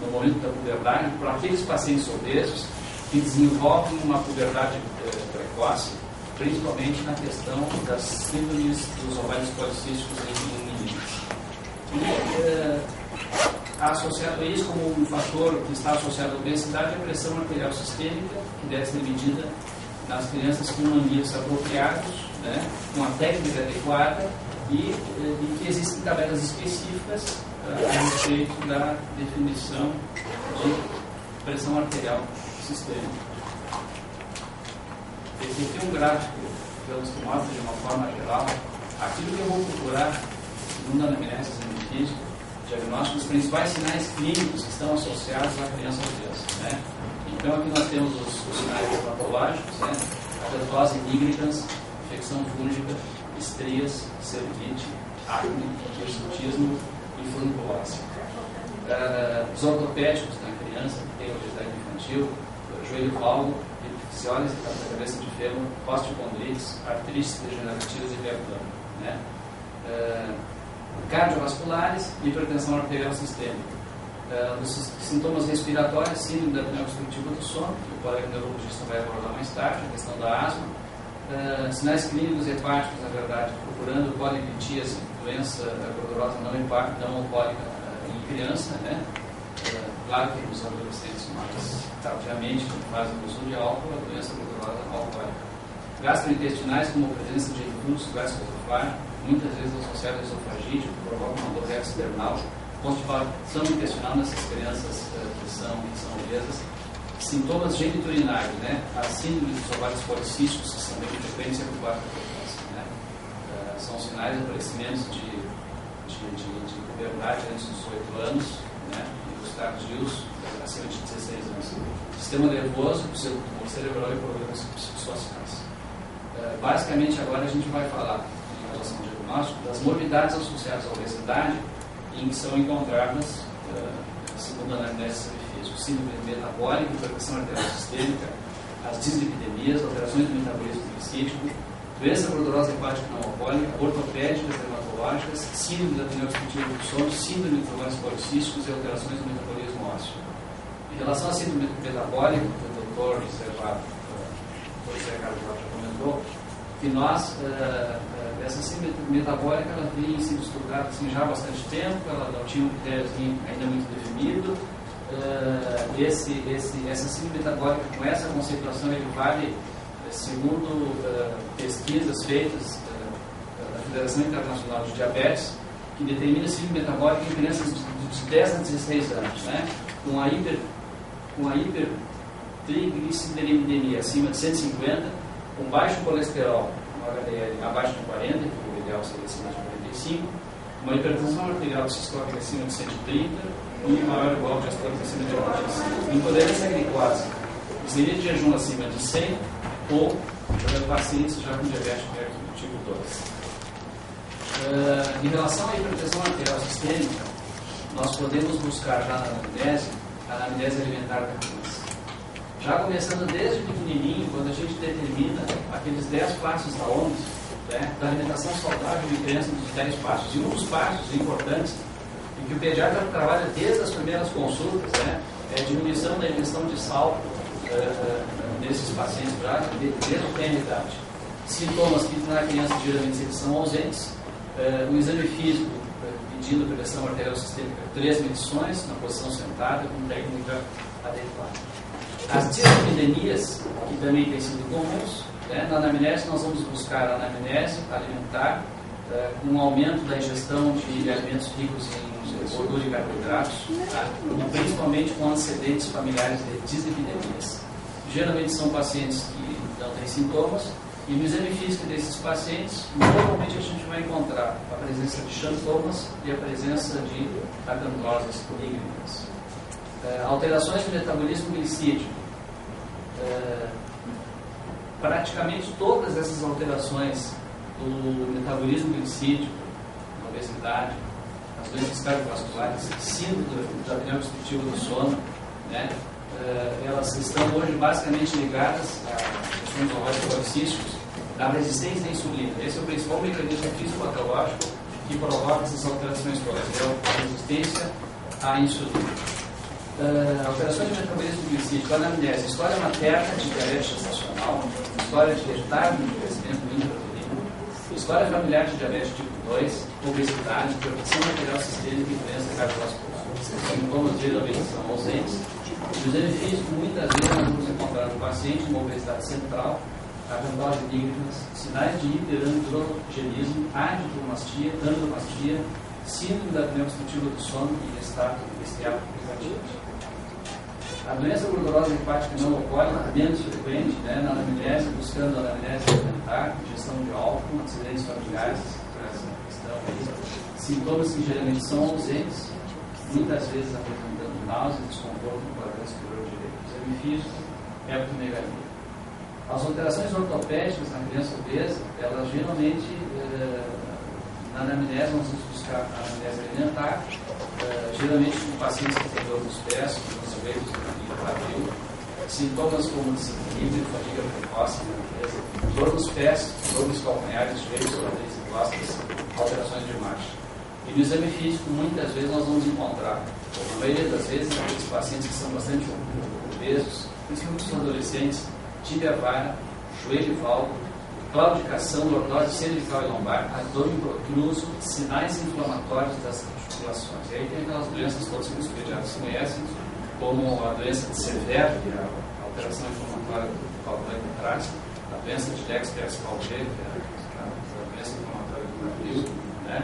no momento da puberdade, para aqueles pacientes obesos que desenvolvem uma puberdade precoce, principalmente na questão das síndromes dos ovários policísticos em meninos. E associado a isso, como um fator que está associado à obesidade, é a pressão arterial sistêmica, que deve ser medida nas crianças com ambientes apropriados, né, com a técnica adequada, e que existem tabelas específicas a respeito da definição de pressão arterial sistêmica. Esse aqui é um gráfico que mostra de uma forma geral aquilo que eu vou procurar, segundo a anamnese física, diagnóstico dos principais sinais clínicos que estão associados à criança obesa, né? Então aqui nós temos os sinais patológicos, né? Adeltose nigricans, infecção fúngica, estrias, cervite, acne, hirsutismo e funiculose. Os ortopédicos na criança que tem obesidade infantil, joelho valgo, epifisiólise da cabeça de fêmur, osteocondrites, artrites degenerativas e reabdômen, né? Cardiovasculares e hipertensão arterial sistêmica. Os sintomas respiratórios, síndrome da apneia obstrutiva do sono, que o colega neurologista vai abordar mais tarde, a questão da asma. Sinais clínicos hepáticos, na verdade, procurando polipitíase, doença gordurosa não alcoólica em criança, né? Claro que nos adolescentes mais tardiamente fazem uso de álcool, a doença gordurosa alcoólica. Gastrointestinais, como presença de refluxo gastroesofágico, muitas vezes associado a esofagite, que provoca uma dor external, constipação intestinal nessas crianças que são obesas, Sintomas geniturinários, né? A síndrome dos ovários policísticos, que são bem frequentes e preocupantes, né? São sinais de aparecimentos de puberdade antes dos 18 anos, né? E os tardios acima de 16 anos. Sistema nervoso, tumor cerebral e problemas psicossociais. Basicamente, agora a gente vai falar, em relação ao diagnóstico, das morbidades associadas à obesidade em que são encontradas, segundo a anamnese física, síndrome metabólica, hipertensão arterial sistêmica, as dislipidemias, alterações do metabolismo glicídico, doença gordurosa hepática não alcoólica, ortopédicas, dermatológicas, síndrome da apneia obstrutiva do sono, síndrome de ovários policísticos e alterações do metabolismo ósseo. Em relação à síndrome metabólica, o doutor José Carlos já comentou, que nós, essa síndrome metabólica, ela vem sendo estudada assim, já há bastante tempo, ela não tinha um critério ainda muito definido. Essa síndrome metabólica, com essa conceituação, ele vale, segundo pesquisas feitas da Federação Internacional de Diabetes, que determina a síndrome metabólica em crianças de 10 a 16 anos, né? com a hipertrigliceridemia acima de 150, com baixo colesterol, um HDL abaixo de 40, que o ideal seria acima de 45, uma hipertensão arterial sistólica acima de 130 e maior ou igual diastólica acima de 95. Intolerância à glicose, seria de jejum acima de 100 ou pacientes já com diabetes tipo 2. Em relação à hipertensão arterial sistêmica, nós podemos buscar já na anamnese a anamnese alimentar da criança. Já começando desde pequenininho, quando a gente determina aqueles 10 passos da OMS, né, da alimentação saudável em criança dos 10 passos. E um dos passos importantes, e que o pediatra trabalha desde as primeiras consultas, né, é a diminuição da ingestão de sal nesses pacientes desde a tenra-idade. Sintomas que na criança geralmente são ausentes, o exame físico medindo a pressão arterial sistêmica, 3 medições na posição sentada com técnica adequada. As dislipidemias, que também têm sido comuns, né? Na anamnese nós vamos buscar a anamnese alimentar com um aumento da ingestão de alimentos ricos em gordura e carboidratos, tá? E principalmente com antecedentes familiares de dislipidemias. Geralmente são pacientes que não têm sintomas, e no exame físico desses pacientes, normalmente a gente vai encontrar a presença de xantomas e a presença de acantoses igníveas. Alterações do metabolismo glicídico. Praticamente todas essas alterações do metabolismo glicídico, na obesidade, as doenças cardiovasculares, síndrome da apneia obstrutiva do sono, né, elas estão hoje basicamente ligadas a questões dos ovários policísticos, da resistência à insulina. Esse é o principal mecanismo fisiopatológico que provoca essas alterações todas, é a resistência à insulina. Alterações de metabolismo glicídico, anamnese, história materna de diabetes gestacional, história de retardo de crescimento intrauterino, história familiar de diabetes tipo 2, obesidade, hipertensão arterial sistêmica e doença cardiovascular. Sintomas geralmente são ausentes. No exame físico, muitas vezes nós vamos encontrar no paciente uma obesidade central, acantose igníveas, sinais de hiperandrogenismo, adiplomastia, andromastia, síndrome da apneia obstrutiva do sono e estado esteático negativo. A doença gordurosa hepática não alcoólica, menos frequente, né, na anamnese, buscando a anamnese alimentar, ingestão de álcool, acidentes familiares, essa questão aí. Sintomas que geralmente são ausentes, muitas vezes apresentando náusea, desconforto no quadrante superior direito. Exame físico, hepatomegalia. As alterações ortopédicas na criança obesa, elas geralmente, na anamnese, nós vamos buscar a anamnese alimentar, geralmente com pacientes que têm dor nos pés, nos joelhos e quadril, sintomas como desequilíbrio, fadiga precoce, dor nos pés, dor nos calcanhares, joelhos, quadris e costas, alterações de marcha. E no exame físico, muitas vezes nós vamos encontrar, na maioria das vezes, aqueles pacientes que são bastante obesos, principalmente os adolescentes, tíbia vara, joelho e valgo, claudicação, lordose cervical e lombar, abdômen protruso, sinais inflamatórios das articulações. E aí tem aquelas doenças todas que os pediatras conhecem, como a doença de Severe, que é a alteração inflamatória do calcanhar de trás, a doença de Lex-Percy-Palger, que é a doença inflamatória do quadril, né?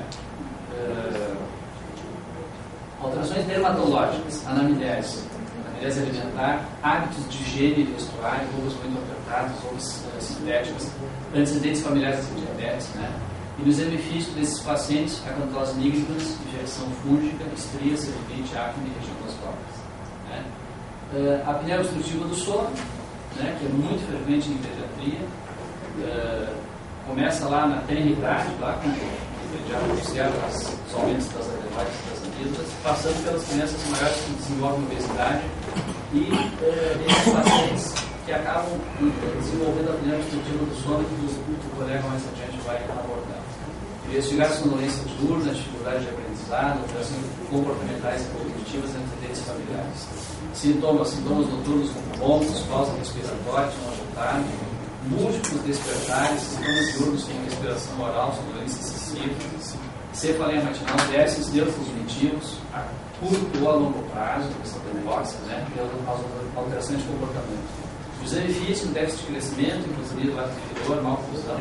Alterações dermatológicas, anamnese. A beleza alimentar, hábitos de higiene e vestuário, roupas muito apertadas, roupas sintéticas, antecedentes familiares de diabetes, né? E no exame físico desses pacientes, acantose nigricans, infecção fúngica, estria, celulite, acne e região das cólicas, né? A apneia obstrutiva do sono, né, que é muito frequente em pediatria, começa lá na tenridade, lá com o pediatra observa os aumentos das adenoides das amígdalas, passando pelas crianças maiores que desenvolvem obesidade e esses pacientes que acabam desenvolvendo a apneia obstrutiva do sono, que o colega mais adiante vai abordar. Investigar sonolência diurna, dificuldade de aprendizado, alterações comportamentais e cognitivas e antecedentes familiares. Sintomas noturnos como vômitos, pausa respiratória, sono agitado, múltiplos despertares, sintomas diurnos como respiração oral, sonolência excessiva, cefaleia matinal, déficits neurocognitivos, a curto ou a longo prazo, questão da hipóxia, né, e alterações de comportamento. O exame físico, déficit de crescimento, inclusive do lado inferior, malfusão,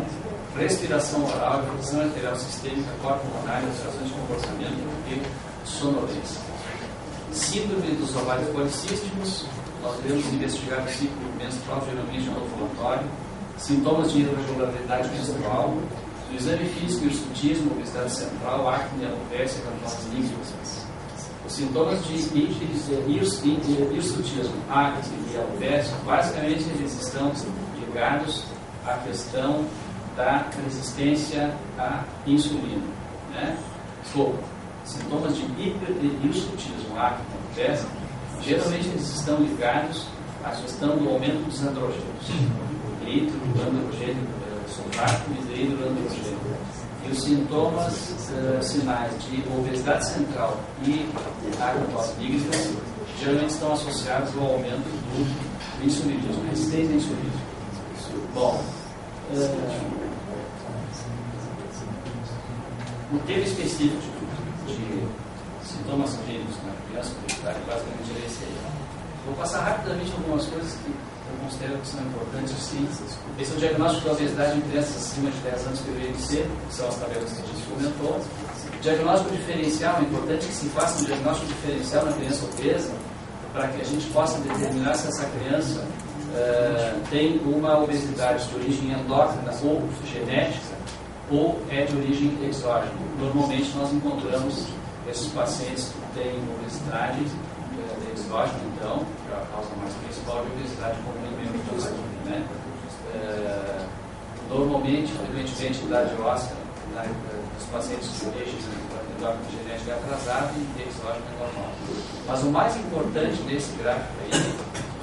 respiração oral, infecção arterial sistêmica, corpo pulmonar, alterações de comportamento e sonolência. Síndrome dos ovários policísticos, nós devemos investigar o ciclo menstrual, geralmente no ovulatório, sintomas de irregularidade menstrual, o exame físico, hirsutismo, obesidade central, acne, alopecia, acantose nigricans. Os sintomas de hirsutismo, acne e alopecia, basicamente eles estão ligados à questão da resistência à insulina, né? Sintomas de hirsutismo, acne e alopecia, geralmente eles estão ligados à questão do aumento dos androgênios, hidro, androgênio sulfato e hidro androgênio. E os sintomas, sinais de obesidade central e acantose nigricans geralmente estão associados ao aumento do insulinismo, resistência à insulina. Bom, o tema específico de sintomas clínicos na criança obesidade basicamente é esse aí. Vou passar rapidamente algumas coisas que eu considero que são importantes. Sim. Esse é o diagnóstico da obesidade em crianças acima de 10 anos que eu veio ser, que são as tabelas que a gente comentou. O diagnóstico diferencial, é importante que se faça um diagnóstico diferencial na criança obesa, para que a gente possa determinar se essa criança tem uma obesidade de origem endócrina ou genética, ou é de origem exógena. Normalmente nós encontramos esses pacientes que têm obesidade exógena, então, que é a causa mais principal de obesidade comumente usada, né? Normalmente, frequentemente, idade óssea dos pacientes de origem endócrina genética é atrasada e exógena é normal. Mas o mais importante desse gráfico aí,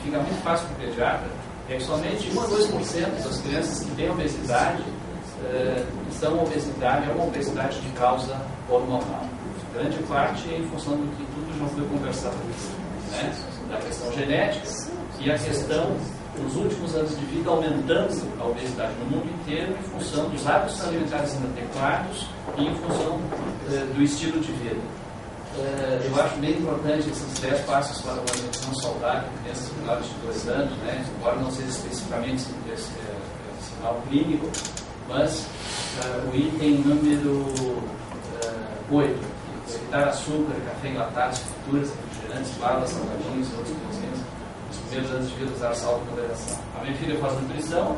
fica muito fácil para o pediatra, é que somente 1 a 2% das crianças que têm obesidade são obesidade, é uma obesidade de causa hormonal. Grande parte é em função do que tudo já foi conversado aqui, né? Da questão genética e a questão nos últimos anos de vida aumentando a obesidade no mundo inteiro em função dos hábitos alimentares inadequados e em função do estilo de vida. Eu acho bem importante esses 10 passos para uma alimentação saudável em crianças menores de 2 anos, né? Embora não seja especificamente esse sinal clínico, mas o item número 8, evitar açúcar, café enlatado, frituras, refrigerantes, balas, salgadinhos e outros cozinhos. Nos primeiros anos de vida usar sal com moderação. A minha filha faz nutrição,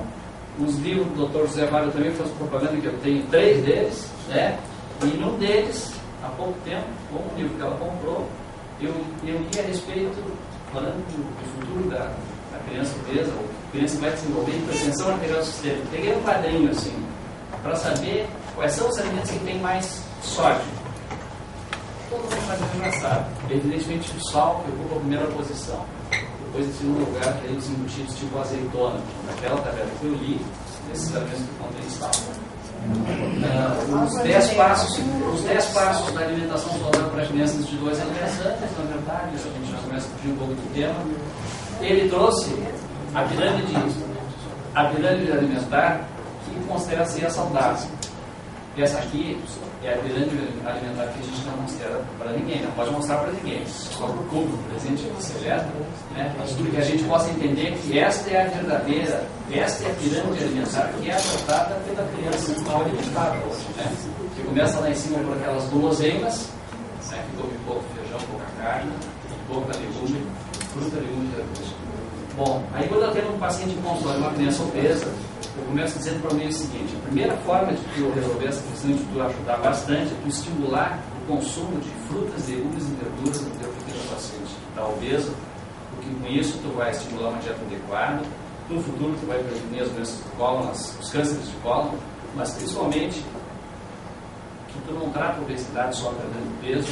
os livros do Dr. José Mário também faz propaganda, que eu tenho 3 deles, né? E num deles, há pouco tempo, um livro que ela comprou, eu li a respeito, falando do futuro da criança obesa, ou criança que vai desenvolver hipertensão arterial sistêmica. Peguei um quadrinho assim, para saber quais são os alimentos que têm mais sódio. Todo mundo mais engraçado. Evidentemente o sal, que ocupa a primeira posição. Depois, em segundo lugar, tem os embutidos tipo azeitona. Naquela tabela que eu li, esses alimentos que contêm sal. Os 10 passos da alimentação saudável para crianças de 2 anos interessantes, na verdade, a gente já começa a fugir um pouco do tema. Ele trouxe a pirâmide alimentar que considera ser saudável. Essa aqui é a pirâmide alimentar que a gente não considera para ninguém, não pode mostrar para ninguém, só para o público presente que celebra, né? Mas tudo que a gente possa entender que esta é a verdadeira, esta é a pirâmide alimentar que é adotada pela criança mal alimentada hoje, né? Que começa lá em cima por aquelas guloseimas, né? Que come pouco feijão, pouca carne, pouca legume, fruta, legumes e verduras. Bom, aí quando eu tenho um paciente em consultório, uma criança obesa, eu começo dizendo para mim o seguinte: a primeira forma de tu resolver essa questão e de tu ajudar bastante é tu estimular o consumo de frutas, legumes e verduras no teu pequeno paciente que está obeso, porque com isso tu vai estimular uma dieta adequada, no futuro tu vai prevenir as doenças do cólon, os cânceres de cólon, mas principalmente que tu não trata a obesidade só perdendo peso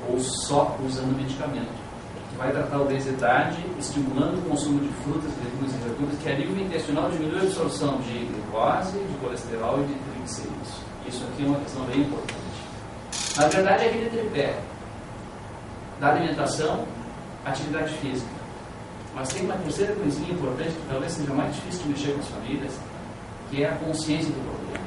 ou só usando medicamento. Tu vai tratar a obesidade estimulando o consumo de frutas, legumes e verduras, que a nível intestinal diminui a absorção de glicose, de colesterol e de triglicerídeos. Isso aqui é uma questão bem importante. Na verdade, é aquele tripé da alimentação, atividade física. Mas tem uma terceira coisinha importante que talvez seja mais difícil de mexer com as famílias, que é a consciência do problema.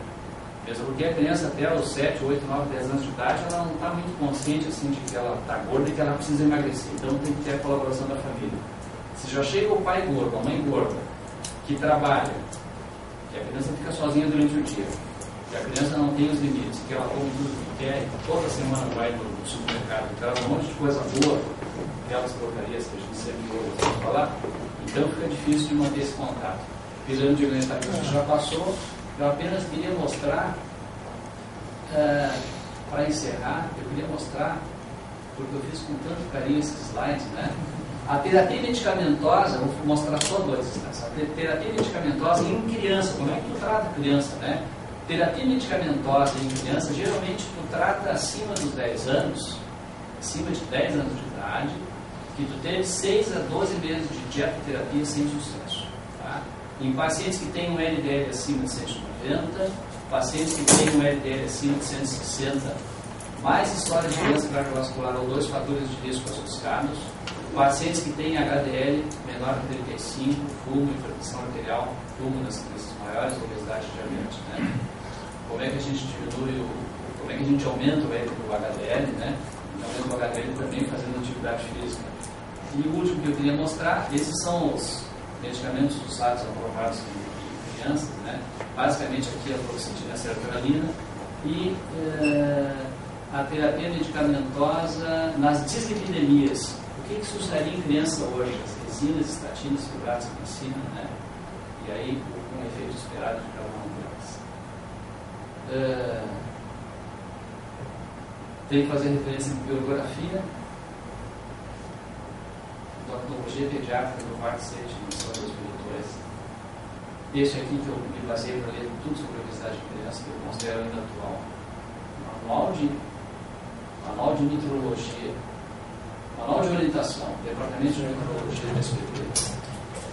Mesmo porque a criança até os 7, 8, 9, 10 anos de idade, ela não está muito consciente assim, de que ela está gorda e que ela precisa emagrecer. Então tem que ter a colaboração da família. Se já chega o pai gordo, a mãe gorda, que trabalha, que a criança fica sozinha durante o dia, que a criança não tem os limites, que ela come tudo que quer, e toda semana vai no supermercado, que traz um monte de coisa boa, aquelas porcarias que a gente sempre ouve falar, então fica difícil de manter esse contato. Pirâmide de alimentação já passou. Eu apenas queria mostrar, para encerrar, eu queria mostrar, porque eu fiz com tanto carinho esses slides, né? A terapia medicamentosa, vou mostrar só dois, né? A terapia medicamentosa em criança, como é que tu trata a criança, né? Terapia medicamentosa em criança, geralmente tu trata acima dos 10 anos, acima de 10 anos de idade, que tu teve 6 a 12 meses de dietoterapia sem sucesso, tá? Em pacientes que têm um LDL acima de 190, pacientes que têm um LDL acima de 160, mais história de doença cardiovascular ou 2 fatores de risco associados, pacientes que têm HDL menor que 35, fumo, hipertensão arterial, fumo nas crianças maiores, obesidade e diabetes, né? Como é que a gente diminui, como é que a gente aumenta o HDL, né? Aumenta o HDL também fazendo atividade física. E o último que eu queria mostrar, esses são os medicamentos usados aprovados em crianças, né? Basicamente aqui a fluoxetina e a sertralina e a terapia medicamentosa nas dislipidemias. O que se usaria em criança hoje? As resinas, estatinas, fibratos, glicina, né? E aí com o efeito esperado de cada uma delas. Tem que fazer referência em bibliografia. Doctologia Pediátrica do VAC-7, edição 2002. Este aqui que eu me basei para ler tudo sobre a obesidade de criança, que eu considero ainda atual. Manual de Nitrologia, Manual de Orientação, Departamento de Nitrologia do SPP,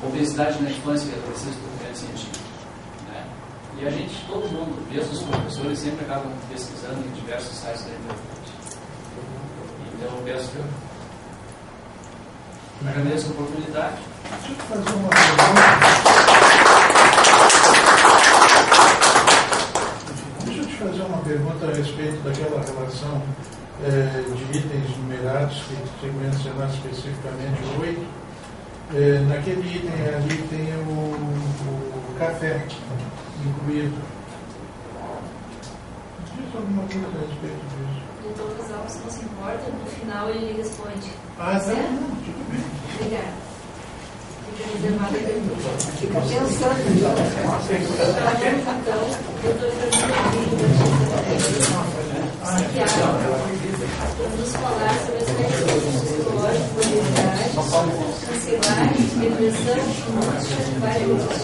Obesidade na Infância e Adolescência do Documento Científico. Né? E a gente, todo mundo, mesmo os professores, sempre acabam pesquisando em diversos sites da internet. Então eu peço que agradeço a oportunidade. Deixa eu te fazer uma pergunta. Deixa eu te fazer uma pergunta a respeito daquela relação de itens numerados que você mencionou especificamente, 8. Naquele item ali tem o café incluído. Diz alguma coisa a respeito disso? O doutor Alves não se importa, no final ele responde. Ah, certo? não, tudo bem. Obrigada. Fica reservado aí depois. Fica pensando. Então, o doutor vamos nos falar sobre as características psicológicas da obesidade, ansiedade, depressão, angústia,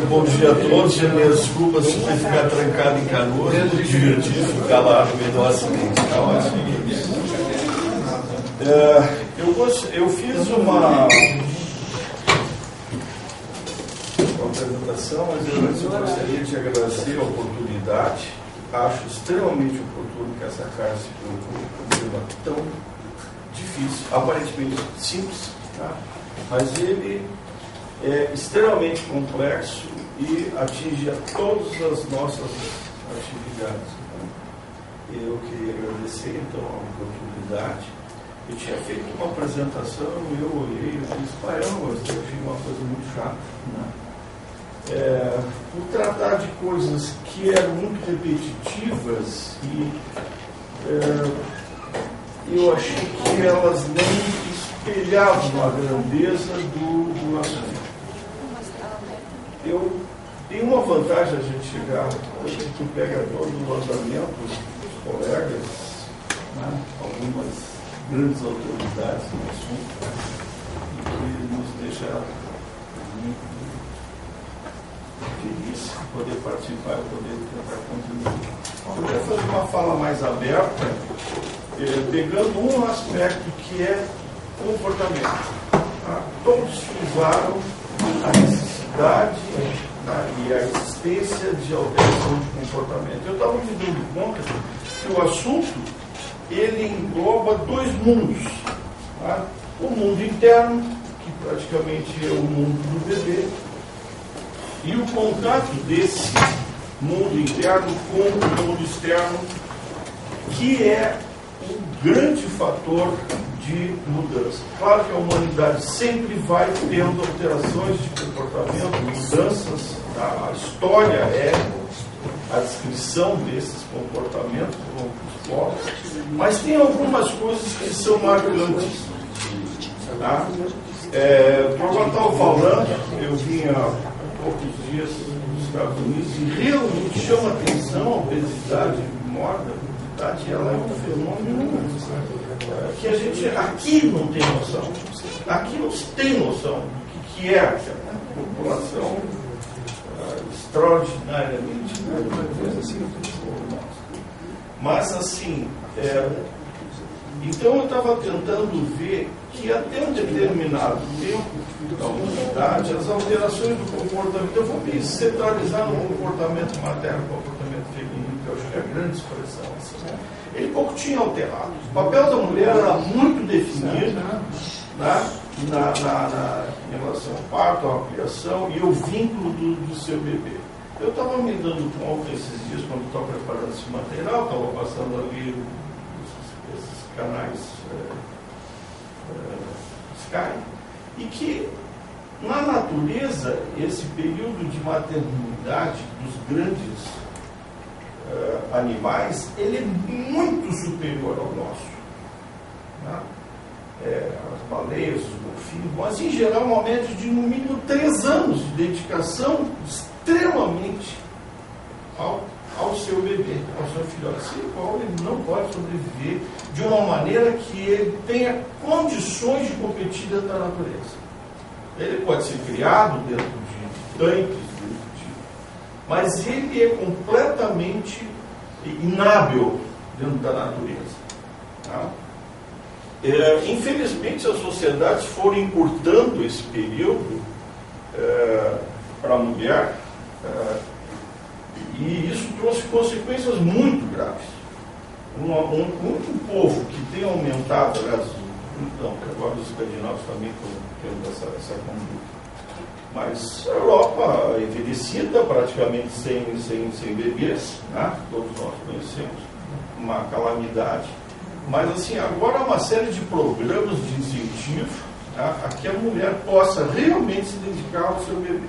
Bom dia a todos, minhas desculpas se você ficar trancado em Canoas, é muito divertido ficar lá no meio do acidente. Eu fiz uma apresentação, mas antes eu gostaria de agradecer a oportunidade. Acho extremamente oportuno que essa casa se preocupe com um tema tão difícil, aparentemente simples, tá? Mas ele é extremamente complexo e atinge a todas as nossas atividades. Eu queria agradecer então a oportunidade. Eu tinha feito uma apresentação, eu olhei e disse, caramba, eu achei uma coisa muito chata, né? por tratar de coisas que eram muito repetitivas e eu achei que elas nem espelhavam a grandeza do assunto. Eu tenho uma vantagem a gente chegar, tu pega todo o andamento dos colegas, né, algumas grandes autoridades no assunto, que nos deixa muito feliz de poder participar e poder tentar contribuir. Eu quero fazer uma fala mais aberta, pegando um aspecto que é comportamento. Tá? Todos usaram a necessidade e a existência de alteração de comportamento. Eu estava me dando conta que o assunto ele engloba dois mundos. Tá? O mundo interno, que praticamente é o mundo do bebê, e o contato desse mundo interno com o mundo externo, que é um grande fator de mudança. Claro que a humanidade sempre vai tendo alterações de comportamento, mudanças. A história é a descrição desses comportamentos, mas tem algumas coisas que são marcantes. Tá? Quando eu estava falando, eu vim há poucos dias dos Estados Unidos e realmente chama atenção a obesidade mórbida. Ela é um fenômeno que a gente aqui não tem noção. Aqui não se tem noção do que é a população extraordinariamente. Mas assim, então eu estava tentando ver que até um determinado tempo da humanidade, as alterações do comportamento, eu vou me centralizar no comportamento materno, comportamento feminino, que eu acho que é a grande expressão. Assim, ele pouco tinha alterado. O papel da mulher era muito definido, né, em relação ao parto, à ampliação e o vínculo do seu bebê. Eu estava me dando conta esses dias, quando estava preparando esse material, estava passando ali esses canais Sky, e que na natureza esse período de maternidade dos grandes animais, ele é muito superior ao nosso. Né? As baleias, os golfinhos, mas em geral uma média de no mínimo 3 anos de dedicação extremamente ao seu bebê, ao seu filhote, sem o qual ele não pode sobreviver de uma maneira que ele tenha condições de competir dentro da natureza. Ele pode ser criado dentro de tanques, mas ele é completamente inábil dentro da natureza. Tá? Infelizmente, as sociedades foram encurtando esse período para a mulher, e isso trouxe consequências muito graves. Um povo que tem aumentado, aliás, então, agora os escandinavos também estão tendo essa conduta. Mas a Europa envelhecida, praticamente sem bebês, né? Todos nós conhecemos, uma calamidade. Mas assim, agora há uma série de programas de incentivo, tá, a que a mulher possa realmente se dedicar ao seu bebê.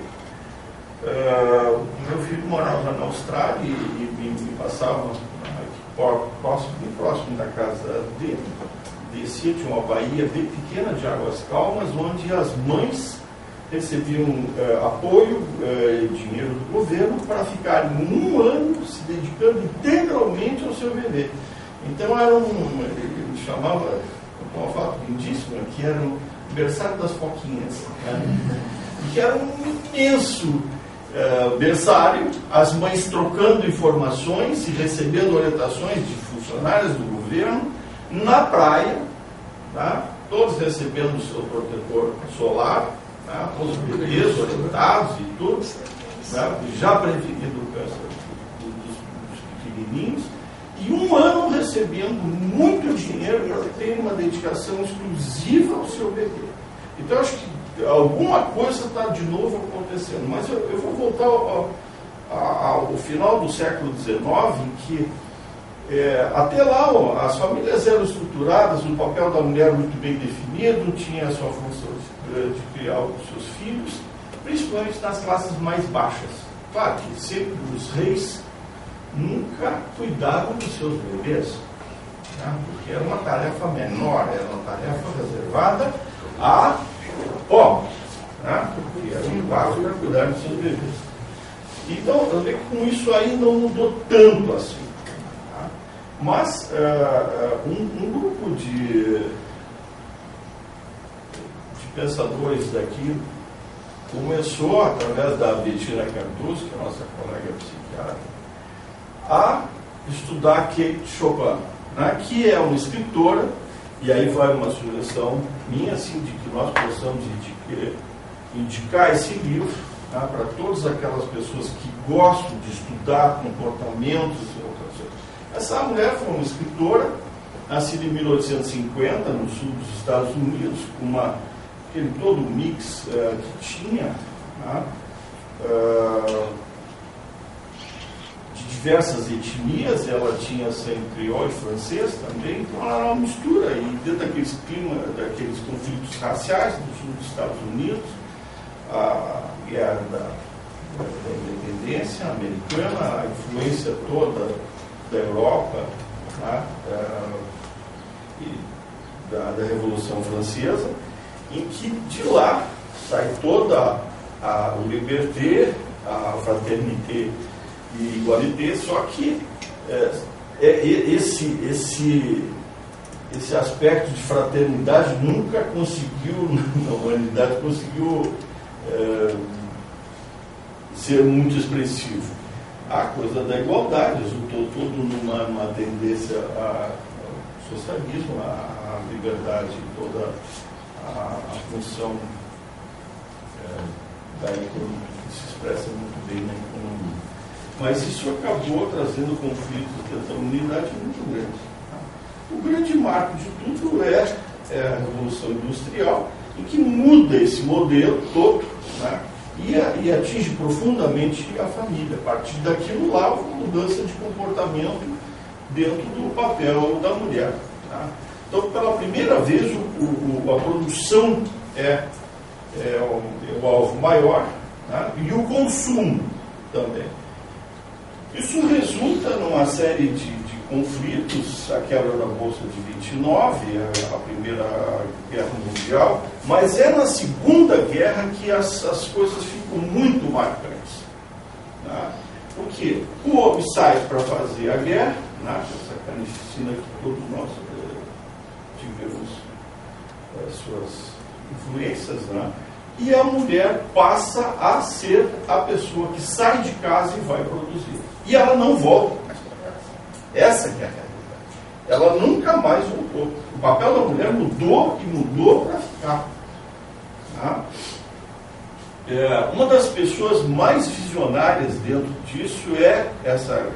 Meu filho morava na Austrália e passava bem próximo da casa dele. Descia, tinha uma baía bem pequena de águas calmas, onde as mães recebiam apoio, dinheiro do governo, para ficarem 1 ano se dedicando integralmente ao seu bebê. Então era ele chamava, uma foto lindíssima, que era o berçário das foquinhas, né? Que era um imenso berçário, as mães trocando informações e recebendo orientações de funcionários do governo, na praia, tá? Todos recebendo o seu protetor solar, tá? Os bebês orientados e tudo, tá? Já prevenido o câncer dos pequenininhos, e 1 ano recebendo muito dinheiro para ter uma dedicação exclusiva ao seu bebê. Então, acho que alguma coisa está de novo acontecendo. Mas eu vou voltar ao final do século XIX, em que até lá as famílias eram estruturadas, o papel da mulher muito bem definido, tinha a sua função de criar os seus filhos, principalmente nas classes mais baixas. Claro que sempre os reis nunca cuidavam dos seus bebês, né? Porque era uma tarefa menor, era uma tarefa reservada a pobres, né? Porque era um vaso para cuidar dos seus bebês. Então, eu vejo que com isso aí não mudou tanto assim. Tá? Mas um grupo de pensadores daqui começou, através da Bettina Cardoso, que é a nossa colega psiquiatra, a estudar Kate Chopin, né, que é uma escritora, e aí vai uma sugestão minha, assim, de que nós possamos indicar esse livro, né, para todas aquelas pessoas que gostam de estudar comportamentos e outras coisas. Essa mulher foi uma escritora, nascida em 1850, no sul dos Estados Unidos, com aquele todo o mix que tinha, né, de diversas etnias. Ela tinha sangue crioulo e francês também, então ela era uma mistura, e dentro daqueles climas, daqueles conflitos raciais do sul dos Estados Unidos, a guerra da independência americana, a influência toda da Europa, né, e da Revolução Francesa, em que de lá sai toda o liberté, a fraternité e igualité, só que esse aspecto de fraternidade nunca conseguiu, na humanidade, conseguiu ser muito expressivo. A coisa da igualdade resultou tudo numa tendência ao socialismo, à liberdade, toda a função da economia, que se expressa muito bem na economia. Mas isso acabou trazendo conflitos dentro da humanidade muito grandes. O grande marco de tudo é a Revolução Industrial, em que muda esse modelo todo, né, e atinge profundamente a família. A partir daquilo lá, uma mudança de comportamento dentro do papel da mulher. Tá? Então, pela primeira vez, a produção é o alvo maior, tá? E o consumo também. Isso resulta numa série de conflitos, a quebra da Bolsa de 29, a Primeira Guerra Mundial, mas é na Segunda Guerra que as coisas ficam muito marcantes. Tá? Porque o homem sai para fazer a guerra, né? Essa carnificina que todos nós tivemos as suas influências, né? E a mulher passa a ser a pessoa que sai de casa e vai produzir. E ela não volta. Essa que é a realidade. Ela nunca mais voltou. O papel da mulher mudou e mudou para ficar. Tá? Uma das pessoas mais visionárias dentro disso é essa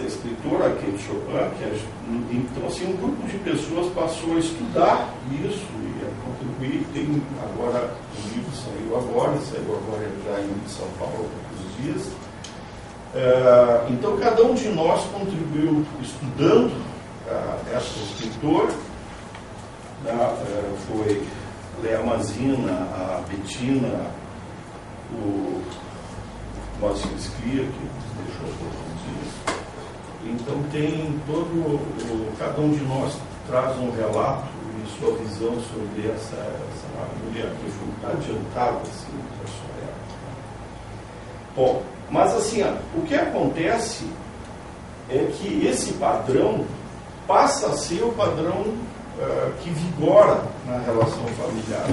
escritora, Kate Chopin, que então assim, um grupo de pessoas passou a estudar isso e a contribuir. Tem agora, o livro saiu agora já em São Paulo há poucos dias. Então cada um de nós contribuiu estudando essa escritora, foi Lea Mazina, a Bettina, o Moacir Sclia, que nos deixou alguns dias. Então tem cada um de nós traz um relato e sua visão sobre essa mulher que foi adiantada assim, da sua época. Bom, mas assim, o que acontece é que esse padrão passa a ser o padrão que vigora na relação familiar.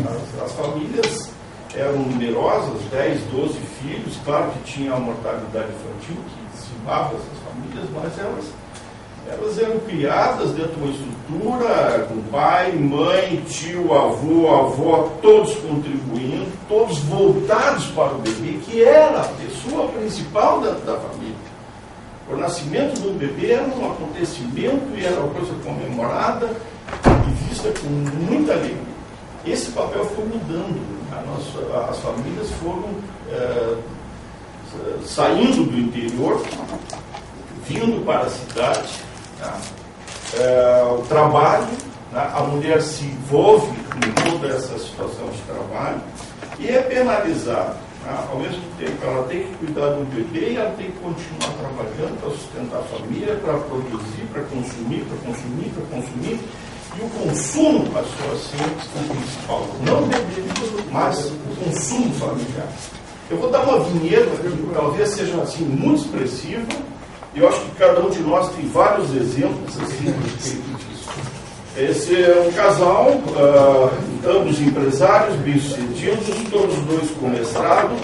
As famílias eram numerosas, 10, 12 filhos, claro que tinha a mortalidade infantil que dizimava essas famílias, mas elas eram criadas dentro de uma estrutura com pai, mãe, tio, avô, avó, todos contribuindo, todos voltados para o bebê, que era a pessoa principal da família. O nascimento do bebê era um acontecimento e era uma coisa comemorada e vista com muita alegria. Esse papel foi mudando. As famílias foram saindo do interior, vindo para a cidade. Tá? O trabalho né? A mulher se envolve em toda essa situação de trabalho e é penalizada. Né? Ao mesmo tempo, ela tem que cuidar do bebê e ela tem que continuar trabalhando para sustentar a família, para produzir, para consumir, e o consumo passou a ser o principal. Não o bebê, mas o consumo familiar. Eu vou dar uma vinheta que talvez seja assim, muito expressiva, e eu acho que cada um de nós tem vários exemplos assim, a respeito disso. Esse é um casal, ambos empresários, bem-sucedidos, todos os dois com mestrado.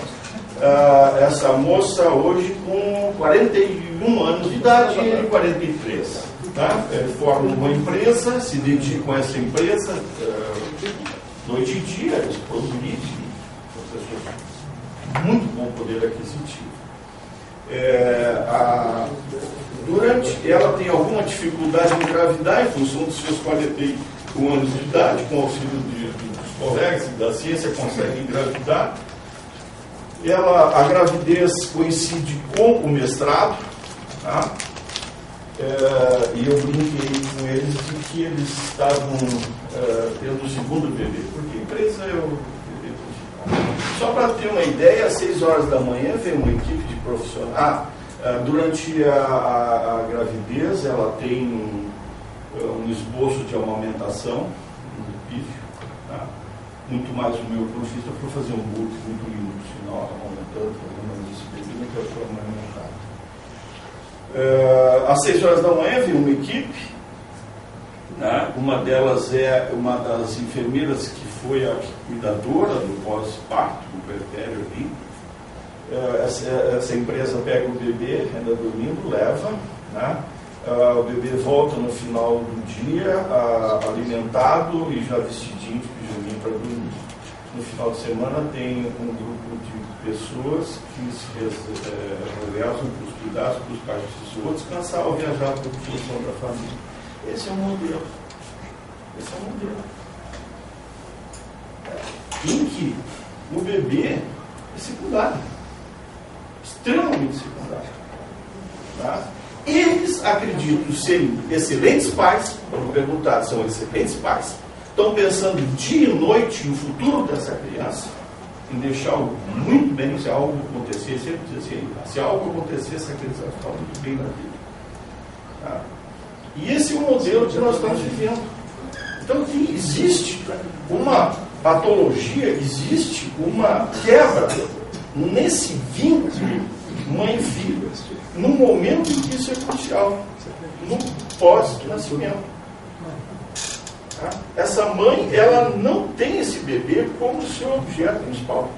Essa moça hoje com 41 anos de idade e ele 43. Tá? Formam uma empresa, se dedicam a essa empresa noite e dia, eles produzem, muito bom poder aquisitivo. Ela tem alguma dificuldade em engravidar em função dos seus 41 anos de idade, com o auxílio dos colegas e da ciência, consegue engravidar. A gravidez coincide com o mestrado, tá? E eu brinquei com eles de que eles estavam tendo o segundo bebê, porque a empresa é o bebê principal. Só para ter uma ideia, às 6 horas da manhã vem uma equipe de profissionais. Durante a gravidez, ela tem um esboço de amamentação, um pífio, tá? Muito mais o meu ponto de vista para fazer um burro muito lindo no final, amamentando, fazendo esse bebê, que eu estou amamentado. Às 6 horas da manhã vem uma equipe, né? Uma delas é uma das enfermeiras que foi a cuidadora do pós-parto, do puerpério ali. Essa empresa pega o bebê, ainda dormindo, leva, né? O bebê volta no final do dia, alimentado e já vestidinho de pijaminha para dormir. No final de semana tem um grupo de pessoas que se revezam para os cuidados, para os pais precisam descansar ou viajar para a função da família. Esse é o modelo. Esse é o modelo. Em que o bebê é secundário. Extremamente secundário. Tá? Eles acreditam serem excelentes pais, quando perguntados, são excelentes pais, estão pensando dia e noite no futuro dessa criança, em deixar algo muito bem, se algo acontecer, sempre dizer assim, se algo acontecer, essa criança vai ficar muito bem na vida. Tá? E esse é o modelo que nós estamos vivendo. Então, existe uma patologia, existe uma quebra nesse vínculo mãe e filha, no momento em que isso é crucial, no pós-nascimento. Tá? Essa mãe, ela não tem esse bebê como seu objeto principal.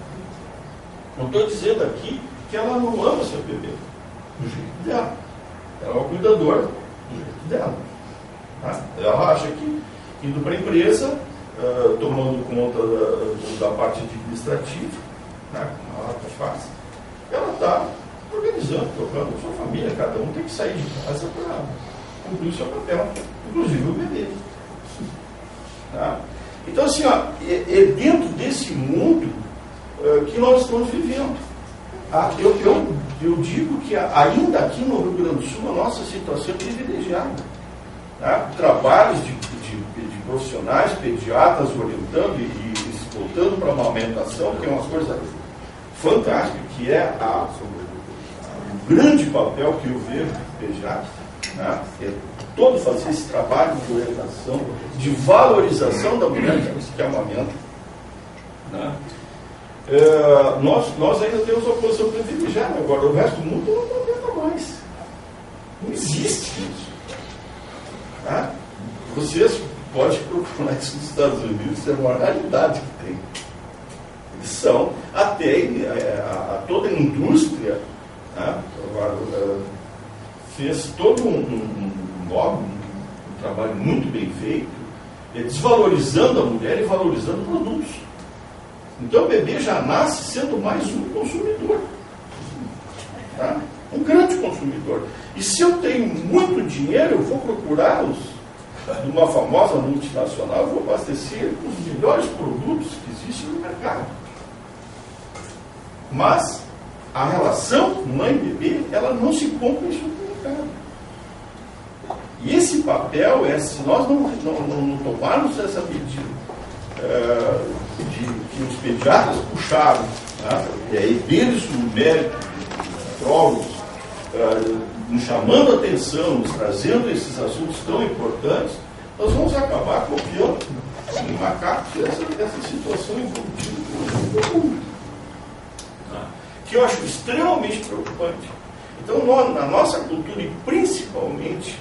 Não estou dizendo aqui que ela não ama seu bebê, do jeito dela. Ela é uma cuidadora do jeito dela. Tá? Ela acha que indo para a empresa, tomando conta da parte administrativa, né, como ela faz, ela está organizando, tocando a sua família, cada um tem que sair de casa para cumprir o seu papel, inclusive o bebê. Tá? Então, assim, é dentro desse mundo que nós estamos vivendo. Eu digo que ainda aqui no Rio Grande do Sul a nossa situação é privilegiada. Tá? Trabalhos de profissionais, pediatras orientando e voltando para a amamentação, que é uma coisa fantástica, que é o grande papel que eu vejo do pediatra, né? É todo fazer esse trabalho de orientação, de valorização da mulher que amamenta. Né? Nós ainda temos uma posição privilegiada, agora o resto do mundo não amamenta mais. Não existe isso. Tá? Vocês podem procurar isso nos Estados Unidos, isso é uma realidade que tem. Eles são, até toda a indústria, né, fez todo um trabalho muito bem feito, desvalorizando a mulher e valorizando produtos. Então o bebê já nasce sendo mais um consumidor. Tá? Um grande consumidor. E se eu tenho muito dinheiro, eu vou procurá-los de uma famosa multinacional, eu vou abastecer os melhores produtos que existem no mercado. Mas a relação mãe-bebê, ela não se compra em supermercado. E esse papel, se nós não tomarmos essa medida que os pediatras puxaram, tá? E aí deles o mérito, prólogos, nos chamando a atenção, nos trazendo esses assuntos tão importantes, nós vamos acabar copiando em macacos essa situação evolutiva do mundo, tá? Que eu acho extremamente preocupante. Então, na nossa cultura, e principalmente,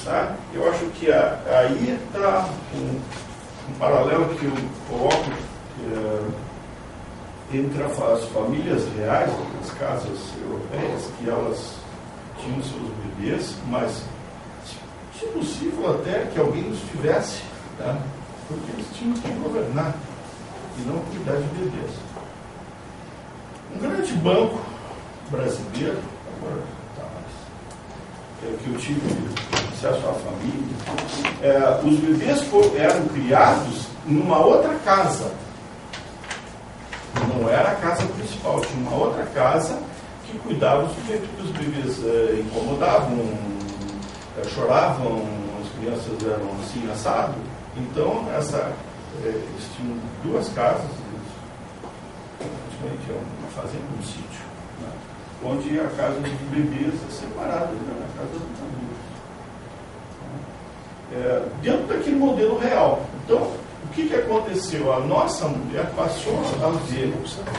tá? Eu acho que aí está um paralelo que eu coloco entre as famílias reais, as casas europeias, que elas tinham seus bebês, mas, se possível, até que alguém os tivesse, tá? Porque eles tinham que governar e não cuidar de bebês. Um grande banco brasileiro, agora tá mais, que eu tive acesso à família, os bebês eram criados numa outra casa. Não era a casa principal, tinha uma outra casa que cuidava dos bebês, porque os bebês incomodavam, choravam, as crianças eram assim, assado. Então, eles tinham duas casas, praticamente uma fazenda, um sítio, né? Onde a casa dos bebês é separada da casa dos adultos. Dentro daquele modelo real. Então, o que aconteceu? A nossa mulher passou a ver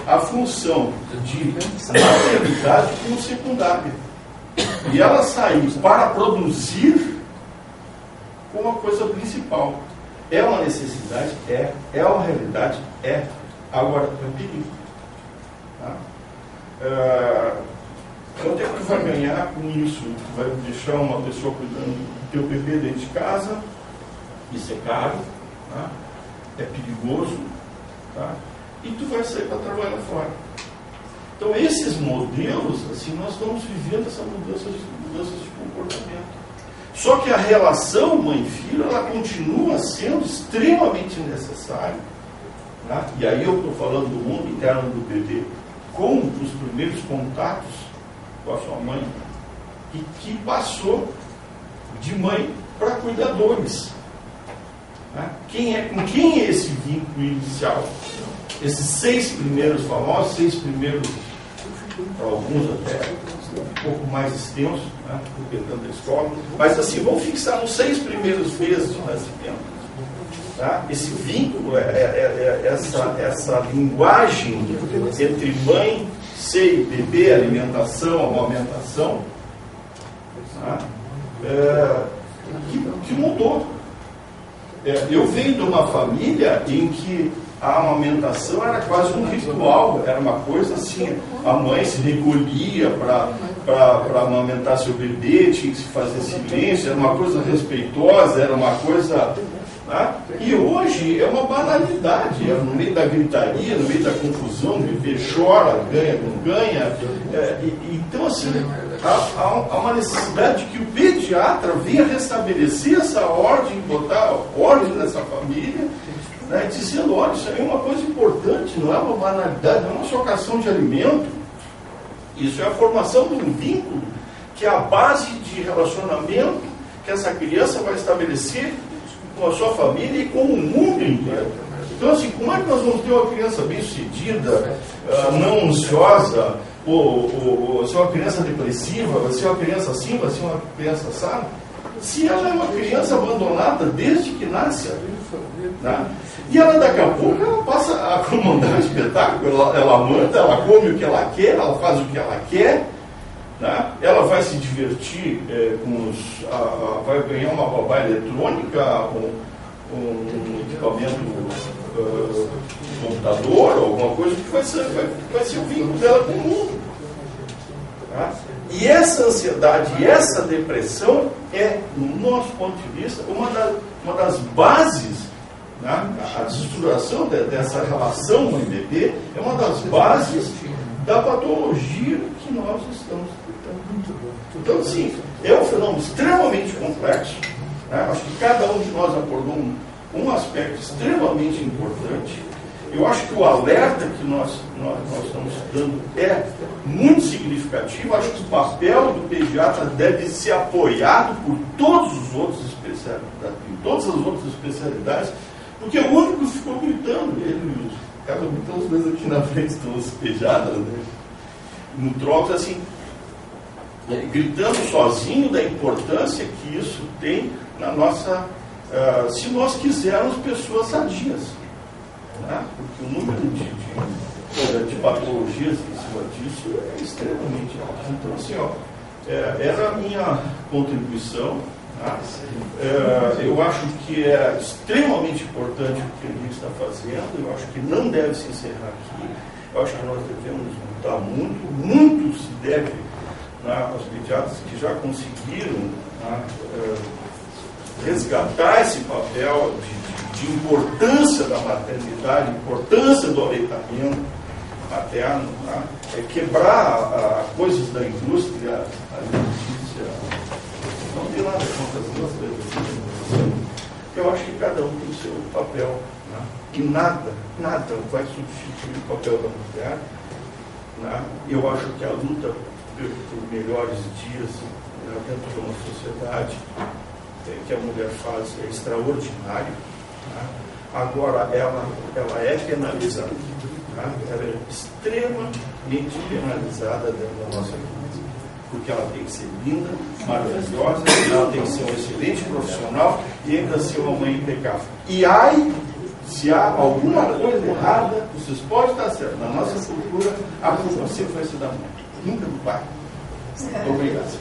a função de maternidade como secundária. E ela saiu para produzir como a coisa principal. É uma necessidade? É uma realidade? Agora, é um perigo. Tá? Quanto é que tu vai ganhar com isso? Tu vai deixar uma pessoa cuidando do teu bebê dentro de casa? Isso é caro, tá? É perigoso, tá? E tu vai sair para trabalhar fora. Então, esses modelos, assim, nós estamos vivendo essa mudança de comportamento. Só que a relação mãe-filho, ela continua sendo extremamente necessária, tá? E aí eu estou falando do mundo interno do bebê, com os primeiros contatos com a sua mãe, e que passou de mãe para cuidadores. Tá? Com quem é esse vínculo inicial? Esses 6 primeiros famosos, 6 primeiros, para alguns até um pouco mais extensos, né, dependendo da escola, mas assim, vamos fixar nos 6 primeiros meses de nascimento. Tá? Esse vínculo, essa linguagem entre mãe, seio, bebê, alimentação, amamentação, tá? Que mudou. Eu venho de uma família em que a amamentação era quase um ritual, era uma coisa assim, a mãe se recolhia para amamentar seu bebê, tinha que se fazer silêncio, era uma coisa respeitosa, era uma coisa... Tá? E hoje é uma banalidade, no meio da gritaria, no meio da confusão, o bebê chora, ganha, não ganha. Então, assim, há uma necessidade de que o pediatra venha restabelecer essa ordem, botar ordem nessa família, né, dizendo, olha, isso aí é uma coisa importante, não é uma banalidade, não é uma socação de alimento. Isso é a formação de um vínculo, que é a base de relacionamento que essa criança vai estabelecer com a sua família e com o mundo inteiro. Então, assim, como é que nós vamos ter uma criança bem-sucedida, não ansiosa, ou ser uma criança depressiva, vai ser uma criança assim, vai ser uma criança assada, se ela é uma criança abandonada desde que nasce? Né? E ela, daqui a pouco, ela passa a comandar o espetáculo, ela manda, ela come o que ela quer, ela faz o que ela quer, né? Ela vai se divertir vai ganhar uma babá eletrônica, um equipamento computador, alguma coisa que vai ser o vínculo dela com o mundo. Tá? E essa ansiedade e essa depressão é, no nosso ponto de vista, uma das bases, né? A desestruturação dessa relação mãe-bebê é uma das bases da patologia que nós estamos tratando. Então, assim, é um fenômeno extremamente complexo, né? Acho que cada um de nós abordou um aspecto extremamente importante. Eu acho que o alerta que nós estamos dando é muito significativo. Acho que o papel do pediatra deve ser apoiado por todos os outros especialistas da clínica. todas as outras especialidades, porque o único ficou gritando, ele acaba gritando os dois aqui na frente, estão pejadas, né? No troço, assim, gritando sozinho da importância que isso tem na nossa, se nós quisermos pessoas sadias, né? Porque o número de patologias em cima disso é extremamente alto. Então, assim, era a minha contribuição. Tá? Eu acho que é extremamente importante o que a gente está fazendo. Eu acho que não deve se encerrar aqui. Eu acho que nós devemos lutar muito, muito se deve, né, aos pediatras que já conseguiram, né, resgatar esse papel de importância da maternidade, importância do aleitamento materno, né, quebrar coisas da indústria alimentícia. Não tem nada contra as duas coisas. Eu acho que cada um tem o seu papel, né? E nada vai substituir o papel da mulher, né? Eu acho que a luta por melhores dias, né, dentro de uma sociedade que a mulher faz é extraordinária, né? Agora ela é penalizada, né? Ela é extremamente penalizada dentro da nossa vida, porque ela tem que ser linda, maravilhosa, ela tem que ser um excelente profissional e ainda ser uma mãe impecável. E se há alguma coisa errada, vocês podem estar certos, na nossa cultura, a culpa sempre vai ser da mãe, nunca do pai. Obrigado.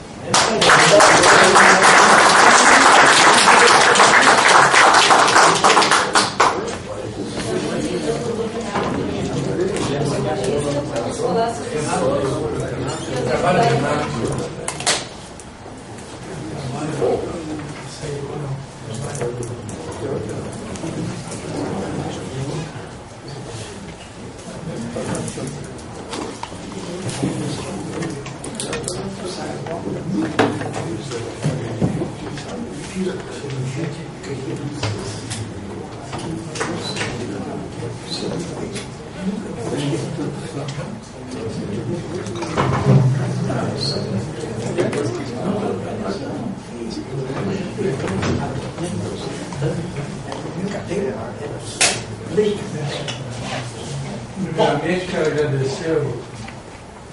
Primeiramente, quero agradecer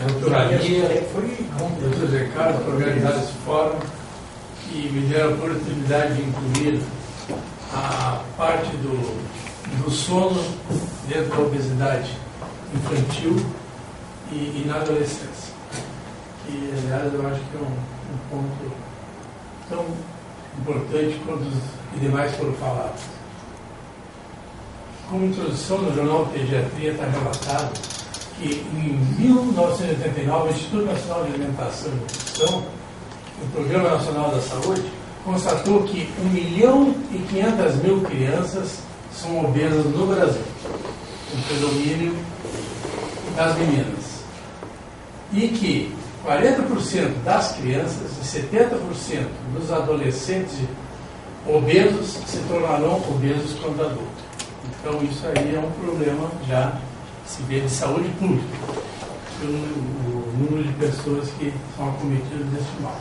a doutora Lia, o doutor Zé Carlos, por organizar esse fórum e me deram a oportunidade de incluir a parte do sono dentro da obesidade infantil e na adolescência. Que, aliás, eu acho que é um ponto tão importante quanto os demais foram falados. Como introdução, no Jornal Pediatria está relatado que em 1989 o Instituto Nacional de Alimentação e Nutrição, o Programa Nacional da Saúde, constatou que 1.500.000 crianças são obesas no Brasil, com predomínio das meninas. E que 40% das crianças e 70% dos adolescentes obesos se tornarão obesos quando adultos. Então isso aí é um problema já se vê de saúde pública, o número de pessoas que são acometidas desse mal.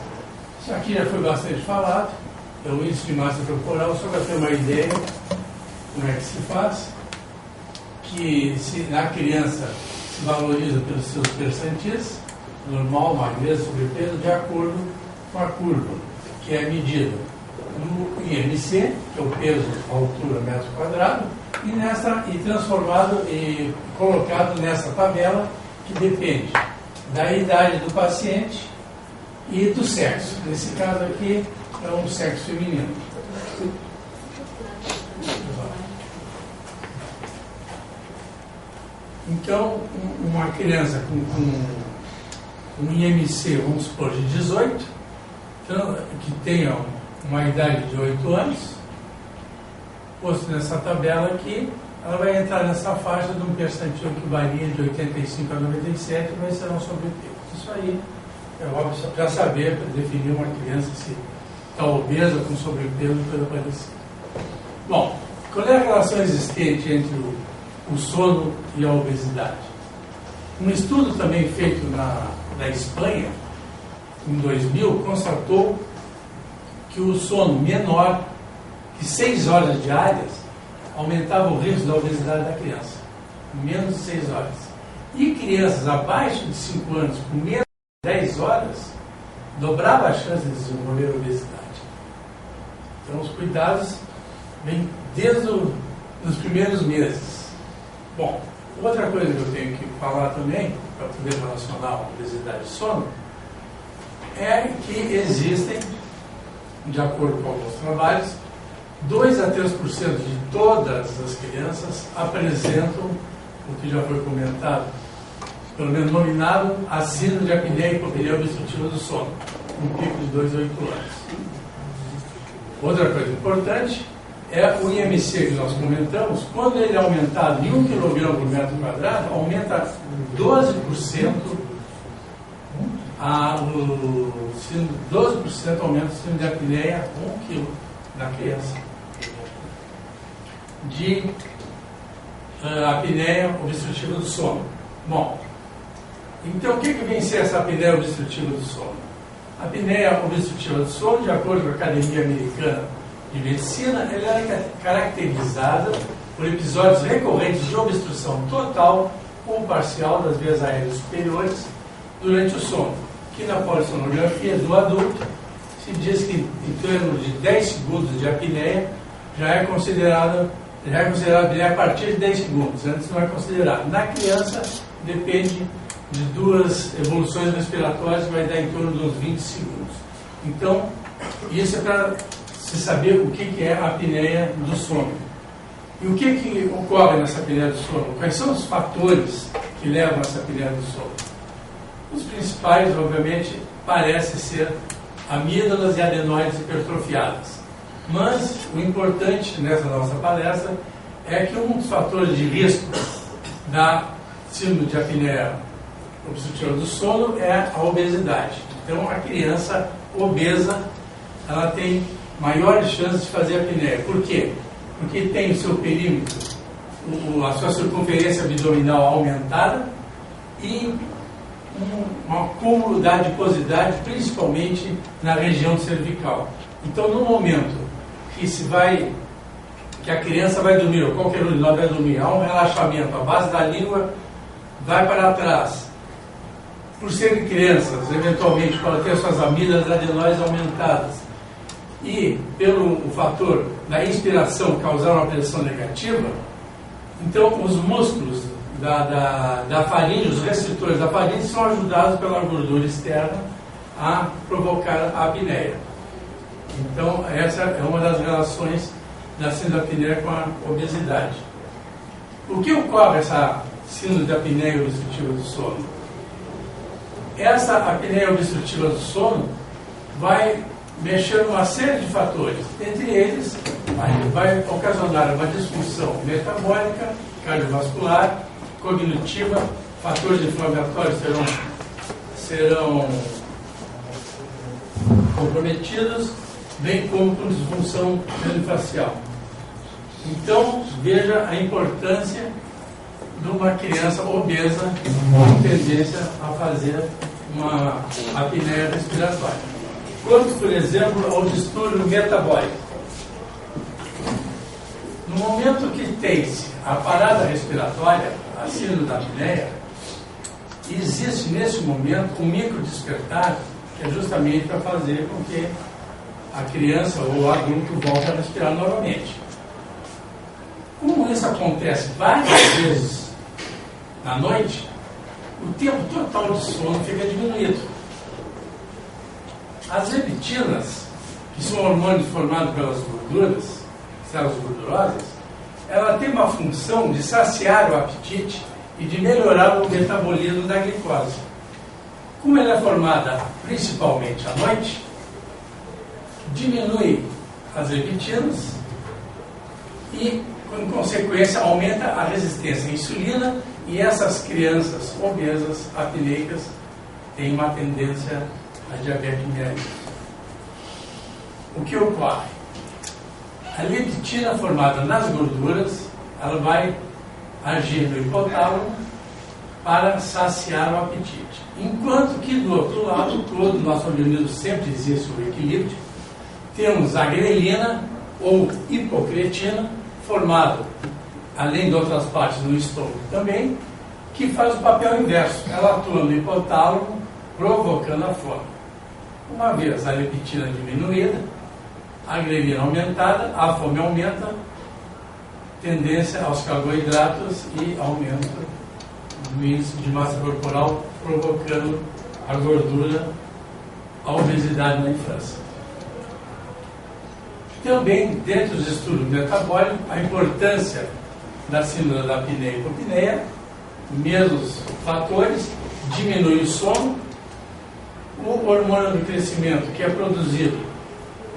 Isso aqui já foi bastante falado, é o índice de massa corporal, só para ter uma ideia como é que se faz, que se na criança se valoriza pelos seus percentis, normal, magreza, sobrepeso, de acordo com a curva, que é medida no IMC, que é o peso, a altura, metro quadrado, e transformado e colocado nessa tabela, que depende da idade do paciente e do sexo. Nesse caso aqui é um sexo feminino. Então, uma criança com um IMC, vamos supor, de 18, então, que tenha uma idade de 8 anos, posto nessa tabela aqui, ela vai entrar nessa faixa de um percentil que varia de 85 a 97 e vai ser um sobrepeso. Isso aí é óbvio, só para saber, para definir uma criança se está obesa, com sobrepeso ou coisa parecida. Bom, qual é a relação existente entre o sono e a obesidade? Um estudo também feito na Espanha, em 2000, constatou que o sono menor, de 6 horas diárias aumentava o risco da obesidade da criança. Menos de 6 horas. E crianças abaixo de 5 anos, com menos de 10 horas, dobrava a chance de desenvolver obesidade. Então, os cuidados vêm desde os primeiros meses. Bom, outra coisa que eu tenho que falar também, para poder relacionar a obesidade e sono, é que existem, de acordo com alguns trabalhos, 2 a 3% de todas as crianças apresentam o que já foi comentado, pelo menos nominado, a síndrome de apneia e hipoperia obstrutiva do sono, um pico de 2 a 8 anos. Outra coisa importante é o IMC que nós comentamos. Quando ele é aumentado em 1 kg por metro quadrado, aumenta 12% 12% aumenta o síndrome de apneia 1 kg na criança. De apneia obstrutiva do sono. Bom, então o que vem ser essa apneia obstrutiva do sono? A apneia obstrutiva do sono, de acordo com a Academia Americana de Medicina, ela é caracterizada por episódios recorrentes de obstrução total ou parcial das vias aéreas superiores durante o sono, que na polissonografia do adulto se diz que em torno de 10 segundos de apneia já é considerado a partir de 10 segundos, antes não é considerado. Na criança, depende de 2 evoluções respiratórias, que vai dar em torno de uns 20 segundos. Então, isso é para se saber o que é a apneia do sono. E o que ocorre nessa apneia do sono? Quais são os fatores que levam a essa apneia do sono? Os principais, obviamente, parecem ser amígdalas e adenoides hipertrofiadas. Mas o importante nessa nossa palestra é que um dos fatores de risco da síndrome de apneia obstrutiva do sono é a obesidade. Então, a criança obesa, ela tem maiores chances de fazer apneia. Por quê? Porque tem o seu perímetro, a sua circunferência abdominal aumentada e um acúmulo da adiposidade, principalmente na região cervical. Então, no momento que a criança vai dormir, ou qualquer um de nós vai dormir, há um relaxamento, a base da língua vai para trás. Por serem crianças, eventualmente podem ter suas amígdalas e adenoides aumentadas, e pelo fator da inspiração causar uma pressão negativa, então os músculos da faringe, os receptores da faringe são ajudados pela gordura externa a provocar a apneia. Então, essa é uma das relações da síndrome de apneia com a obesidade. O que ocorre essa síndrome de apneia obstrutiva do sono? Essa apneia obstrutiva do sono vai mexer numa série de fatores. Entre eles, vai ocasionar uma disfunção metabólica, cardiovascular, cognitiva, fatores inflamatórios serão comprometidos, bem como com disfunção craniofacial. Então, veja a importância de uma criança obesa com tendência a fazer uma apneia respiratória. Quanto, por exemplo, ao distúrbio metabólico. No momento que tem-se a parada respiratória, a síndrome da apneia, existe nesse momento um microdespertar que é justamente para fazer com que a criança ou o adulto volte a respirar normalmente. Como isso acontece várias vezes na noite, o tempo total de sono fica diminuído. As leptinas, que são hormônios formados pelas gorduras, células gordurosas, ela tem uma função de saciar o apetite e de melhorar o metabolismo da glicose. Como ela é formada principalmente à noite, diminui as leptinas e, em consequência, aumenta a resistência à insulina, e essas crianças obesas, apneicas, têm uma tendência a diabetes mellitus. O que ocorre? A leptina formada nas gorduras, ela vai agir no hipotálamo para saciar o apetite. Enquanto que do outro lado, todo o nosso organismo sempre existe o equilíbrio, temos a grelina ou hipocreatina, formado, além de outras partes no estômago também, que faz o papel inverso. Ela atua no hipotálamo, provocando a fome. Uma vez a leptina diminuída, a grelina aumentada, a fome aumenta, tendência aos carboidratos e aumento do índice de massa corporal, provocando a gordura, a obesidade na infância. Também, dentro dos estudos metabólicos, a importância da síndrome da apneia e hipopneia, mesmos fatores, diminui o sono, o hormônio do crescimento, que é produzido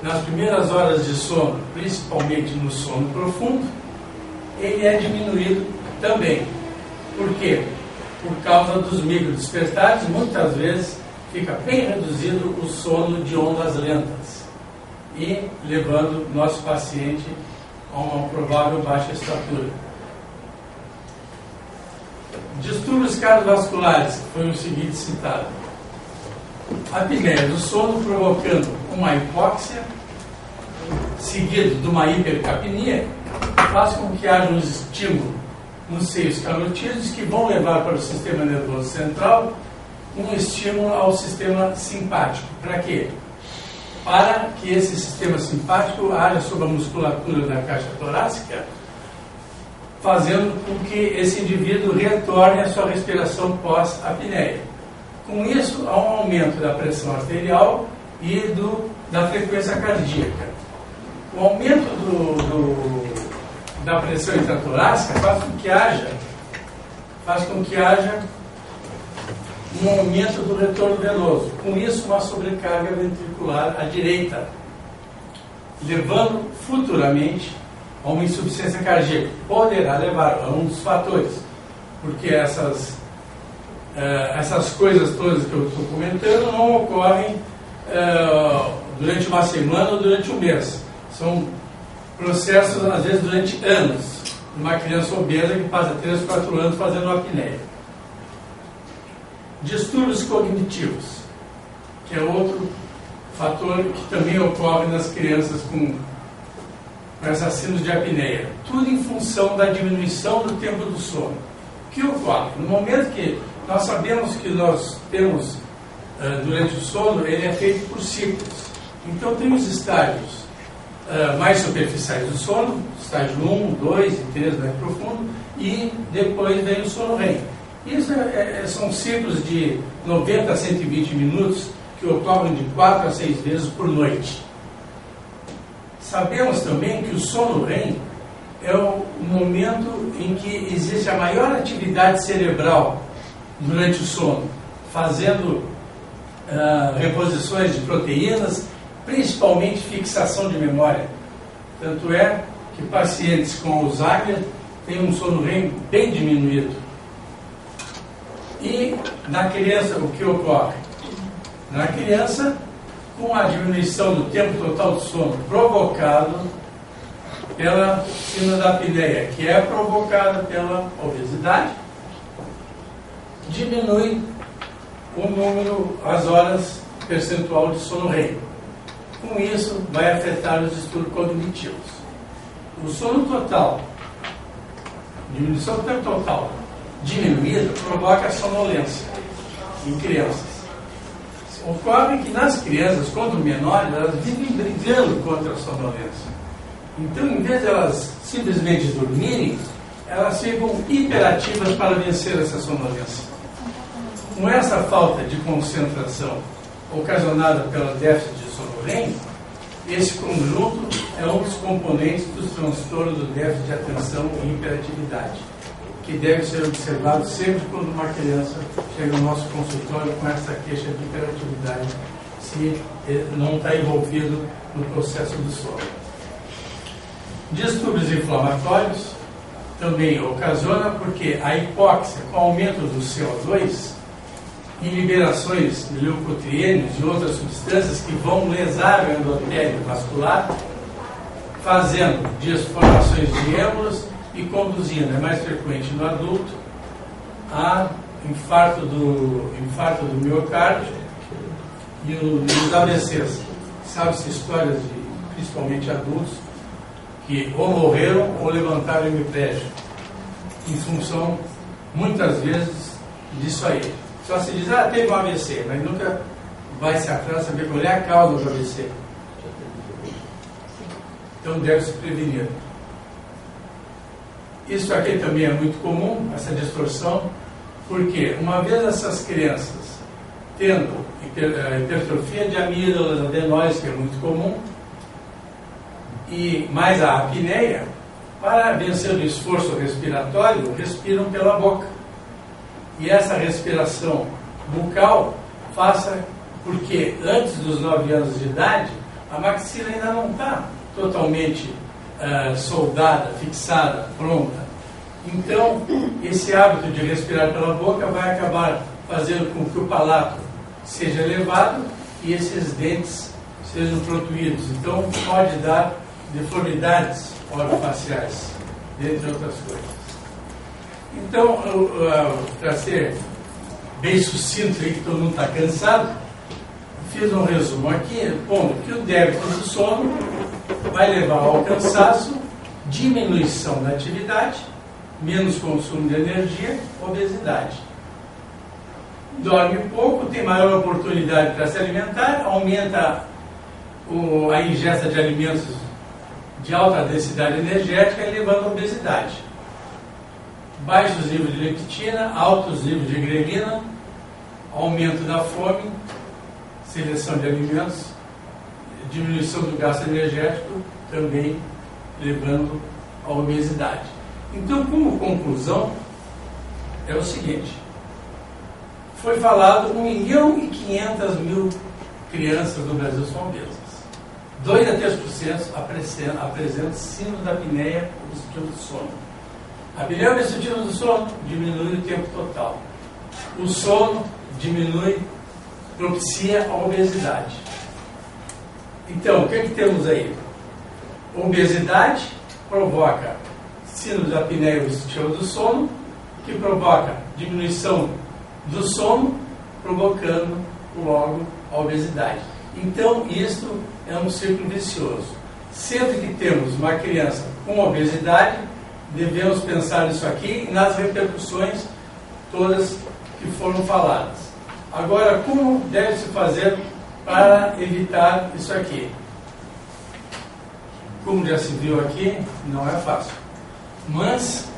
nas primeiras horas de sono, principalmente no sono profundo, ele é diminuído também. Por quê? Por causa dos microdespertares, muitas vezes fica bem reduzido o sono de ondas lentas e levando nosso paciente a uma provável baixa estatura. Distúrbios cardiovasculares, que foi o seguinte citado. A apneia do sono provocando uma hipóxia, seguido de uma hipercapnia, faz com que haja um estímulo nos seios carotídeos que vão levar para o sistema nervoso central um estímulo ao sistema simpático. Para quê? Para que esse sistema simpático haja sobre a musculatura da caixa torácica, fazendo com que esse indivíduo retorne à sua respiração pós-apneia. Com isso, há um aumento da pressão arterial e da frequência cardíaca. O aumento da pressão intratorácica faz com que haja um aumento do retorno venoso. Com isso, uma sobrecarga ventricular à direita, levando futuramente a uma insuficiência cardíaca. Poderá levar a um dos fatores, porque essas coisas todas que eu estou comentando não ocorrem durante uma semana ou durante um mês. São processos, às vezes, durante anos. Uma criança obesa que passa 3, 4 anos fazendo uma apneia. Distúrbios cognitivos, que é outro fator que também ocorre nas crianças com essa síndrome de apneia. Tudo em função da diminuição do tempo do sono. O que ocorre? No momento que nós sabemos que nós temos, durante o sono, ele é feito por ciclos. Então, temos estágios mais superficiais do sono, estágio 1, 2 e 3 mais profundo, e depois vem o sono REM. Isso são ciclos de 90 a 120 minutos que ocorrem de 4 a 6 vezes por noite. Sabemos também que o sono REM é o momento em que existe a maior atividade cerebral durante o sono, fazendo reposições de proteínas, principalmente fixação de memória. Tanto é que pacientes com Alzheimer têm um sono REM bem diminuído. E na criança, o que ocorre? Na criança, com a diminuição do tempo total de sono provocado pela síndrome da apneia, que é provocada pela obesidade, diminui o número, as horas percentual de sono REM. Com isso, vai afetar os distúrbios cognitivos. O sono total, diminuição do tempo total diminuída, provoca a sonolência em crianças. Ocorre que nas crianças, quando menores, elas vivem brigando contra a sonolência. Então, em vez de elas simplesmente dormirem, elas ficam hiperativas para vencer essa sonolência. Com essa falta de concentração ocasionada pelo déficit de sono REM, esse conjunto é um dos componentes dos transtornos do déficit de atenção e hiperatividade, que deve ser observado sempre quando uma criança chega ao nosso consultório com essa queixa de hiperatividade, se não está envolvido no processo do sono. Distúrbios inflamatórios também ocasiona porque a hipóxia, com o aumento do CO2, em liberações de leucotrienos e outras substâncias que vão lesar o endotélio vascular, fazendo formações de êmbolos e conduzindo, é mais frequente no adulto, a infarto do miocárdio e os AVCs. Sabe-se histórias de, principalmente adultos, que ou morreram ou levantaram hemiplégia, em função, muitas vezes, disso aí. Só se diz, teve um AVC, mas nunca vai se atrás saber qual é a causa do AVC. Então deve se prevenir. Isso aqui também é muito comum, essa distorção, porque uma vez essas crianças tendo hipertrofia de amígdalas, adenóides, que é muito comum, e mais a apneia, para vencer o esforço respiratório, respiram pela boca. E essa respiração bucal faça porque antes dos 9 anos de idade, a maxila ainda não está totalmente soldada, fixada, pronta. Então, esse hábito de respirar pela boca vai acabar fazendo com que o palato seja elevado e esses dentes sejam protuídos. Então, pode dar deformidades orofaciais, dentre outras coisas. Então, para ser bem sucinto, aí, que todo mundo está cansado, fiz um resumo aqui, pondo que o débito do sono vai levar ao cansaço, diminuição da atividade, menos consumo de energia, obesidade. Dorme pouco, tem maior oportunidade para se alimentar, aumenta a ingesta de alimentos de alta densidade energética, elevando a obesidade. Baixos níveis de leptina, altos níveis de grelina, aumento da fome, seleção de alimentos, diminuição do gasto energético, também levando à obesidade. Então, como conclusão, é o seguinte: foi falado 1.500.000 crianças no Brasil são obesas. 2 a 3% apresentam síndrome da apneia obstrutiva do sono. A apneia obstrutiva do sono diminui o tempo total. O sono diminui, propicia a obesidade. Então, o que temos aí? Obesidade provoca síndrome da apneia obstrutiva do sono, que provoca diminuição do sono, provocando logo a obesidade. Então, isto é um círculo vicioso. Sempre que temos uma criança com obesidade, devemos pensar nisso aqui e nas repercussões todas que foram faladas. Agora, como deve se fazer para evitar isso aqui? Como já se viu aqui, não é fácil. Mas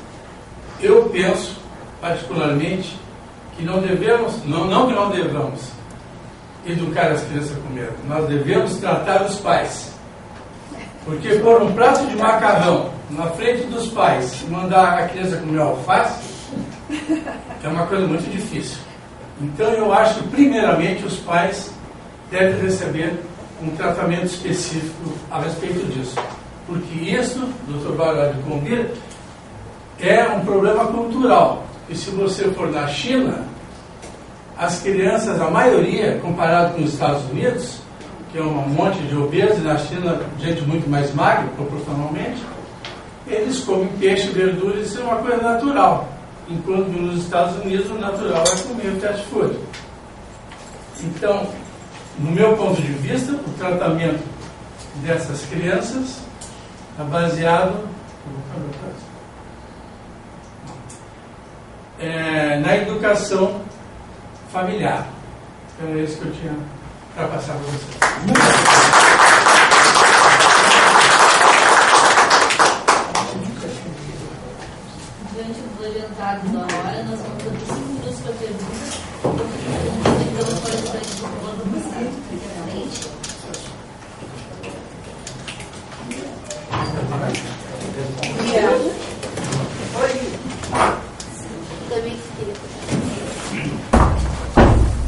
eu penso, particularmente, que não devemos, não que não devamos educar as crianças a comer, nós devemos tratar os pais. Porque pôr um prato de macarrão na frente dos pais e mandar a criança comer alface é uma coisa muito difícil. Então eu acho que primeiramente os pais devem receber um tratamento específico a respeito disso. Porque isso, Dr. Barra de convir, é um problema cultural. E se você for na China, as crianças, a maioria, comparado com os Estados Unidos, que é um monte de obesos, na China, gente muito mais magra, proporcionalmente, eles comem peixe, verduras, isso é uma coisa natural. Enquanto que nos Estados Unidos, o natural é comer fast food. Então, no meu ponto de vista, o tratamento dessas crianças é baseado na educação familiar. Então é isso que eu tinha para passar para vocês. Durante o adiantado da hora, nós vamos ter 5 minutos para perguntas. Então, o participante do favor do passado, primeiramente. Também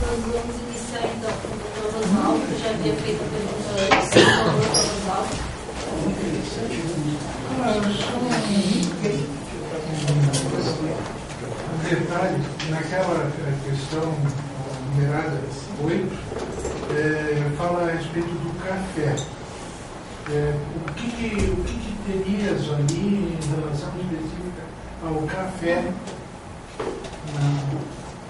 nós vamos iniciar então com o Dr. Oswaldo, que já havia feito a pergunta antes. Por favor, Dr. Oswaldo. Um detalhe, naquela questão numerada 8, fala a respeito do café. O que terias ali em relação específica ao café,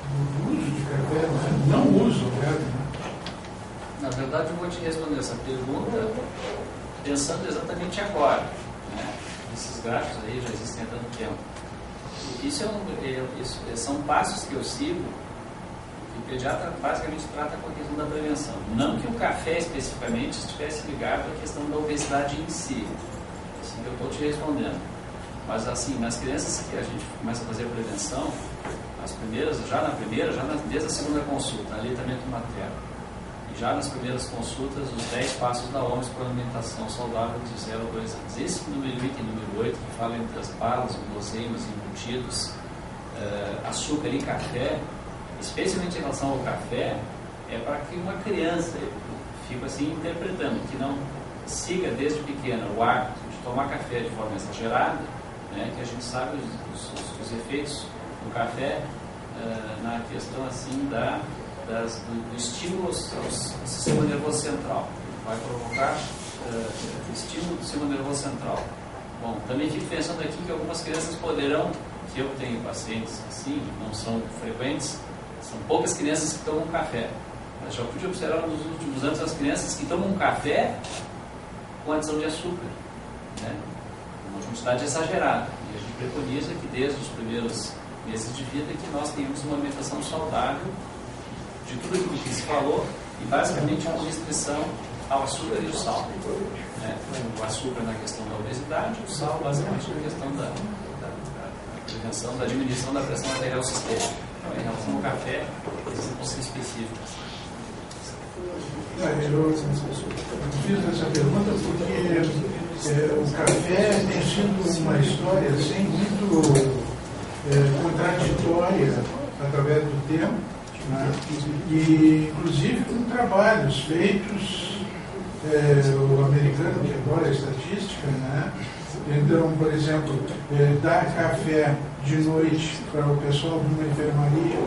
no uso de café, não uso, né? Na verdade, eu vou te responder essa pergunta pensando exatamente agora. Né? esses gráficos aí já existem há tanto tempo. Isso são passos que eu sigo, que o pediatra basicamente trata com a questão da prevenção. Não que o café especificamente estivesse ligado à questão da obesidade em si, assim que eu estou te respondendo. Mas assim, nas crianças que a gente começa a fazer a prevenção, as primeiras, desde a segunda consulta, aleitamento materno, e já nas primeiras consultas, os 10 passos da OMS para a alimentação saudável de 0 a 2 anos. Esse número 8 e número 8, que fala entre as balas, guloseimas, embutidos, açúcar e café, especialmente em relação ao café, é para que uma criança, eu fico assim interpretando, que não siga desde pequena o hábito de tomar café de forma exagerada, né, que a gente sabe os efeitos do café na questão assim do estímulo ao sistema nervoso central. Vai provocar estímulo do sistema nervoso central. Bom, também fico pensando aqui que algumas crianças poderão, que eu tenho pacientes assim, não são frequentes, são poucas crianças que tomam café. Mas já pude observar nos últimos anos as crianças que tomam café com adição de açúcar, né? Uma quantidade exagerada. E a gente preconiza que desde os primeiros meses de vida que nós tenhamos uma alimentação saudável de tudo aquilo que se falou e basicamente com restrição ao açúcar e ao sal, né? O açúcar na questão da obesidade, o sal basicamente na questão da prevenção, da diminuição da pressão arterial sistêmica. Então, em relação ao café, existem conselhos específicos. Eu fiz essa pergunta porque o café tem sido uma história assim, muito contraditória através do tempo, né? E inclusive com trabalhos feitos, o americano que adora a estatística, né? Então, por exemplo, dar café de noite para o pessoal de uma enfermaria,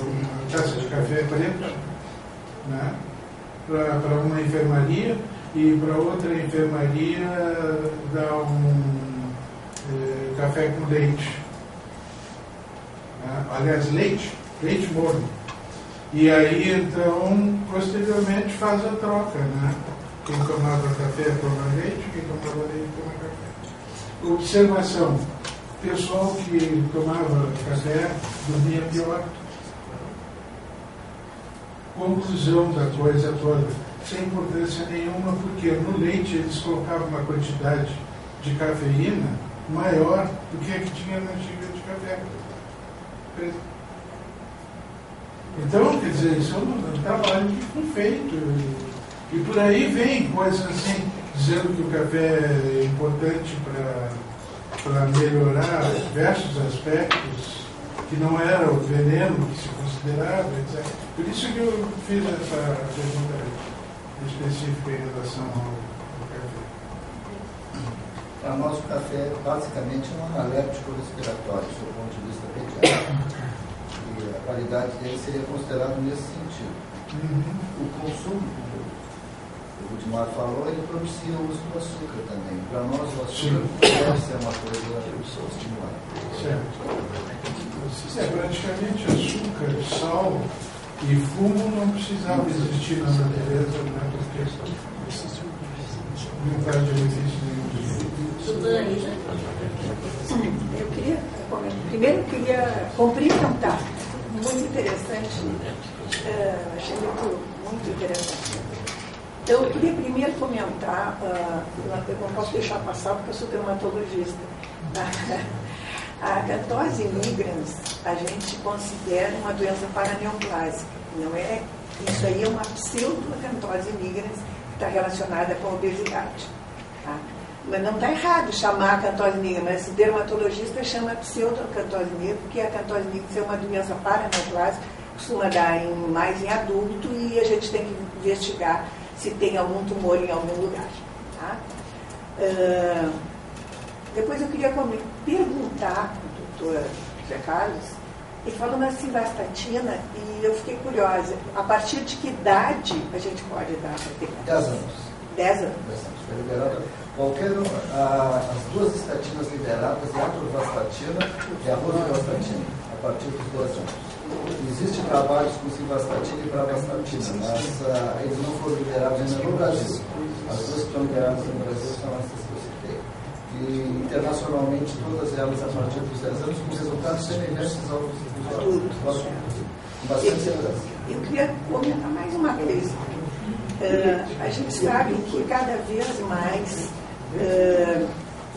uma taça de café preto, né? Para uma enfermaria, e para outra enfermaria dar café com leite. Aliás, leite morno. E aí, então, posteriormente faz a troca, né? Quem tomava café toma leite, quem tomava leite toma café. Observação: o pessoal que tomava café dormia pior. Conclusão da coisa toda, sem importância nenhuma, porque no leite eles colocavam uma quantidade de cafeína maior do que a que tinha na xícara de café. Então, quer dizer, isso é um trabalho que foi feito. E por aí vem coisas assim, dizendo que o café é importante para melhorar diversos aspectos, que não era o veneno que se considerava, etc. Por isso que eu fiz essa pergunta específica em relação ao café. Para nós, o café basicamente é um alérgico respiratório, do ponto de vista pediátrico. E a qualidade dele seria considerada nesse sentido. O consumo, o Rudimar falou, ele propicia o uso do açúcar também. Para nós, o açúcar deve ser uma coisa estimulada. Certo. Praticamente açúcar, sal e fumo não precisavam existir na natureza, né? Porque não faz benefício nenhum. Eu queria cumprimentar. Muito interessante. Achei muito interessante. Então, eu queria primeiro comentar, eu não posso deixar passar porque eu sou dermatologista. A acantose nigrans, a gente considera uma doença paraneoplásica. Não é? Isso aí é uma pseudo-acantose nigrans que está relacionada com a obesidade. Tá? Mas não está errado chamar acantose nigrans, mas o dermatologista chama pseudo-acantose nigrans, porque a acantose nigrans é uma doença paraneoplásica, costuma dar mais em adulto e a gente tem que investigar se tem algum tumor em algum lugar. Tá? Depois eu queria perguntar para o doutor José Carlos, ele falou na simvastatina e eu fiquei curiosa, a partir de que idade a gente pode dar para ter? 10 anos. 10 anos? 10 anos. Foi liberado as duas estatinas liberadas é a atorvastatina e a rosuvastatina, a partir dos 10 anos. Existem trabalhos com simvastatina e pravastatina, mas eles não foram liberados ainda no Brasil. As duas que estão liberadas no Brasil são essas que eu citei. e internacionalmente todas elas a partir dos 10 anos com resultados semelhantes aos dos bastante segurança. Eu queria comentar mais uma vez. A gente sabe que cada vez mais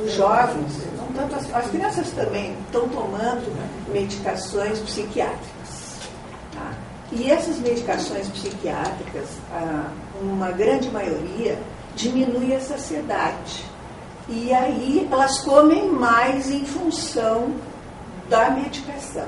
os jovens, não tanto as crianças também, estão tomando medicações psiquiátricas. Tá? E essas medicações psiquiátricas, uma grande maioria, diminui a saciedade. E aí elas comem mais em função da medicação.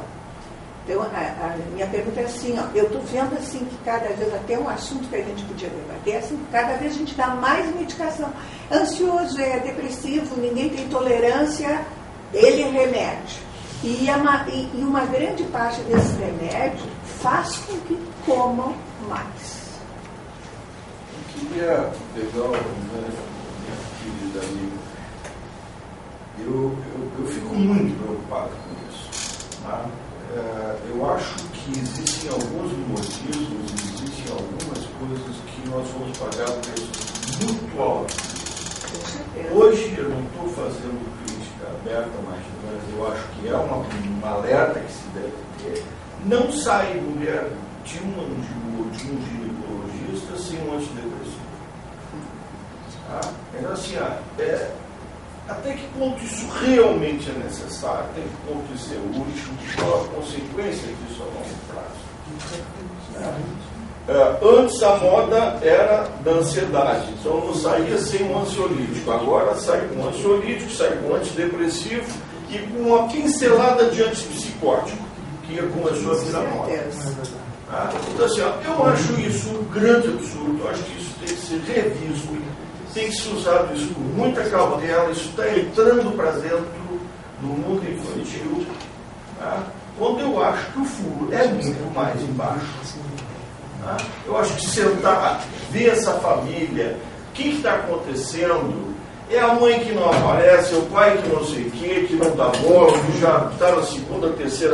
Então, a minha pergunta é assim, ó, eu estou vendo assim que cada vez, até um assunto que a gente podia debater, assim, cada vez a gente dá mais medicação. Ansioso, é depressivo, ninguém tem tolerância, ele é remédio. E uma grande parte desse remédio faz com que comam mais. Eu queria pegar minha querida amiga. Eu fico muito preocupado com isso. Tá? Eu acho que existem alguns motivos, existem algumas coisas que nós vamos pagar preços muito altos. Hoje eu não estou fazendo crítica aberta, mas eu acho que é uma alerta que se deve ter. Não sai mulher de um ginecologista sem um antidepressivo. Tá? Então, assim, até que ponto isso realmente é necessário, até que ponto isso é útil, qual a consequência disso a longo prazo. Antes a moda era da ansiedade, então não saía sem um ansiolítico. Agora sai com ansiolítico, sai com antidepressivo e com uma pincelada de antipsicótico, que começou a virar moda. Então, assim, eu acho isso um grande absurdo, eu acho que isso tem que ser revisto. Tem que ser usado isso com muita cautela, isso está entrando para dentro do mundo infantil, tá? Quando eu acho que o furo é muito mais embaixo. Tá? Eu acho que sentar, ver essa família, o que está acontecendo, é a mãe que não aparece, é o pai que não sei o quê, que não dá bola, que já está na segunda, terceira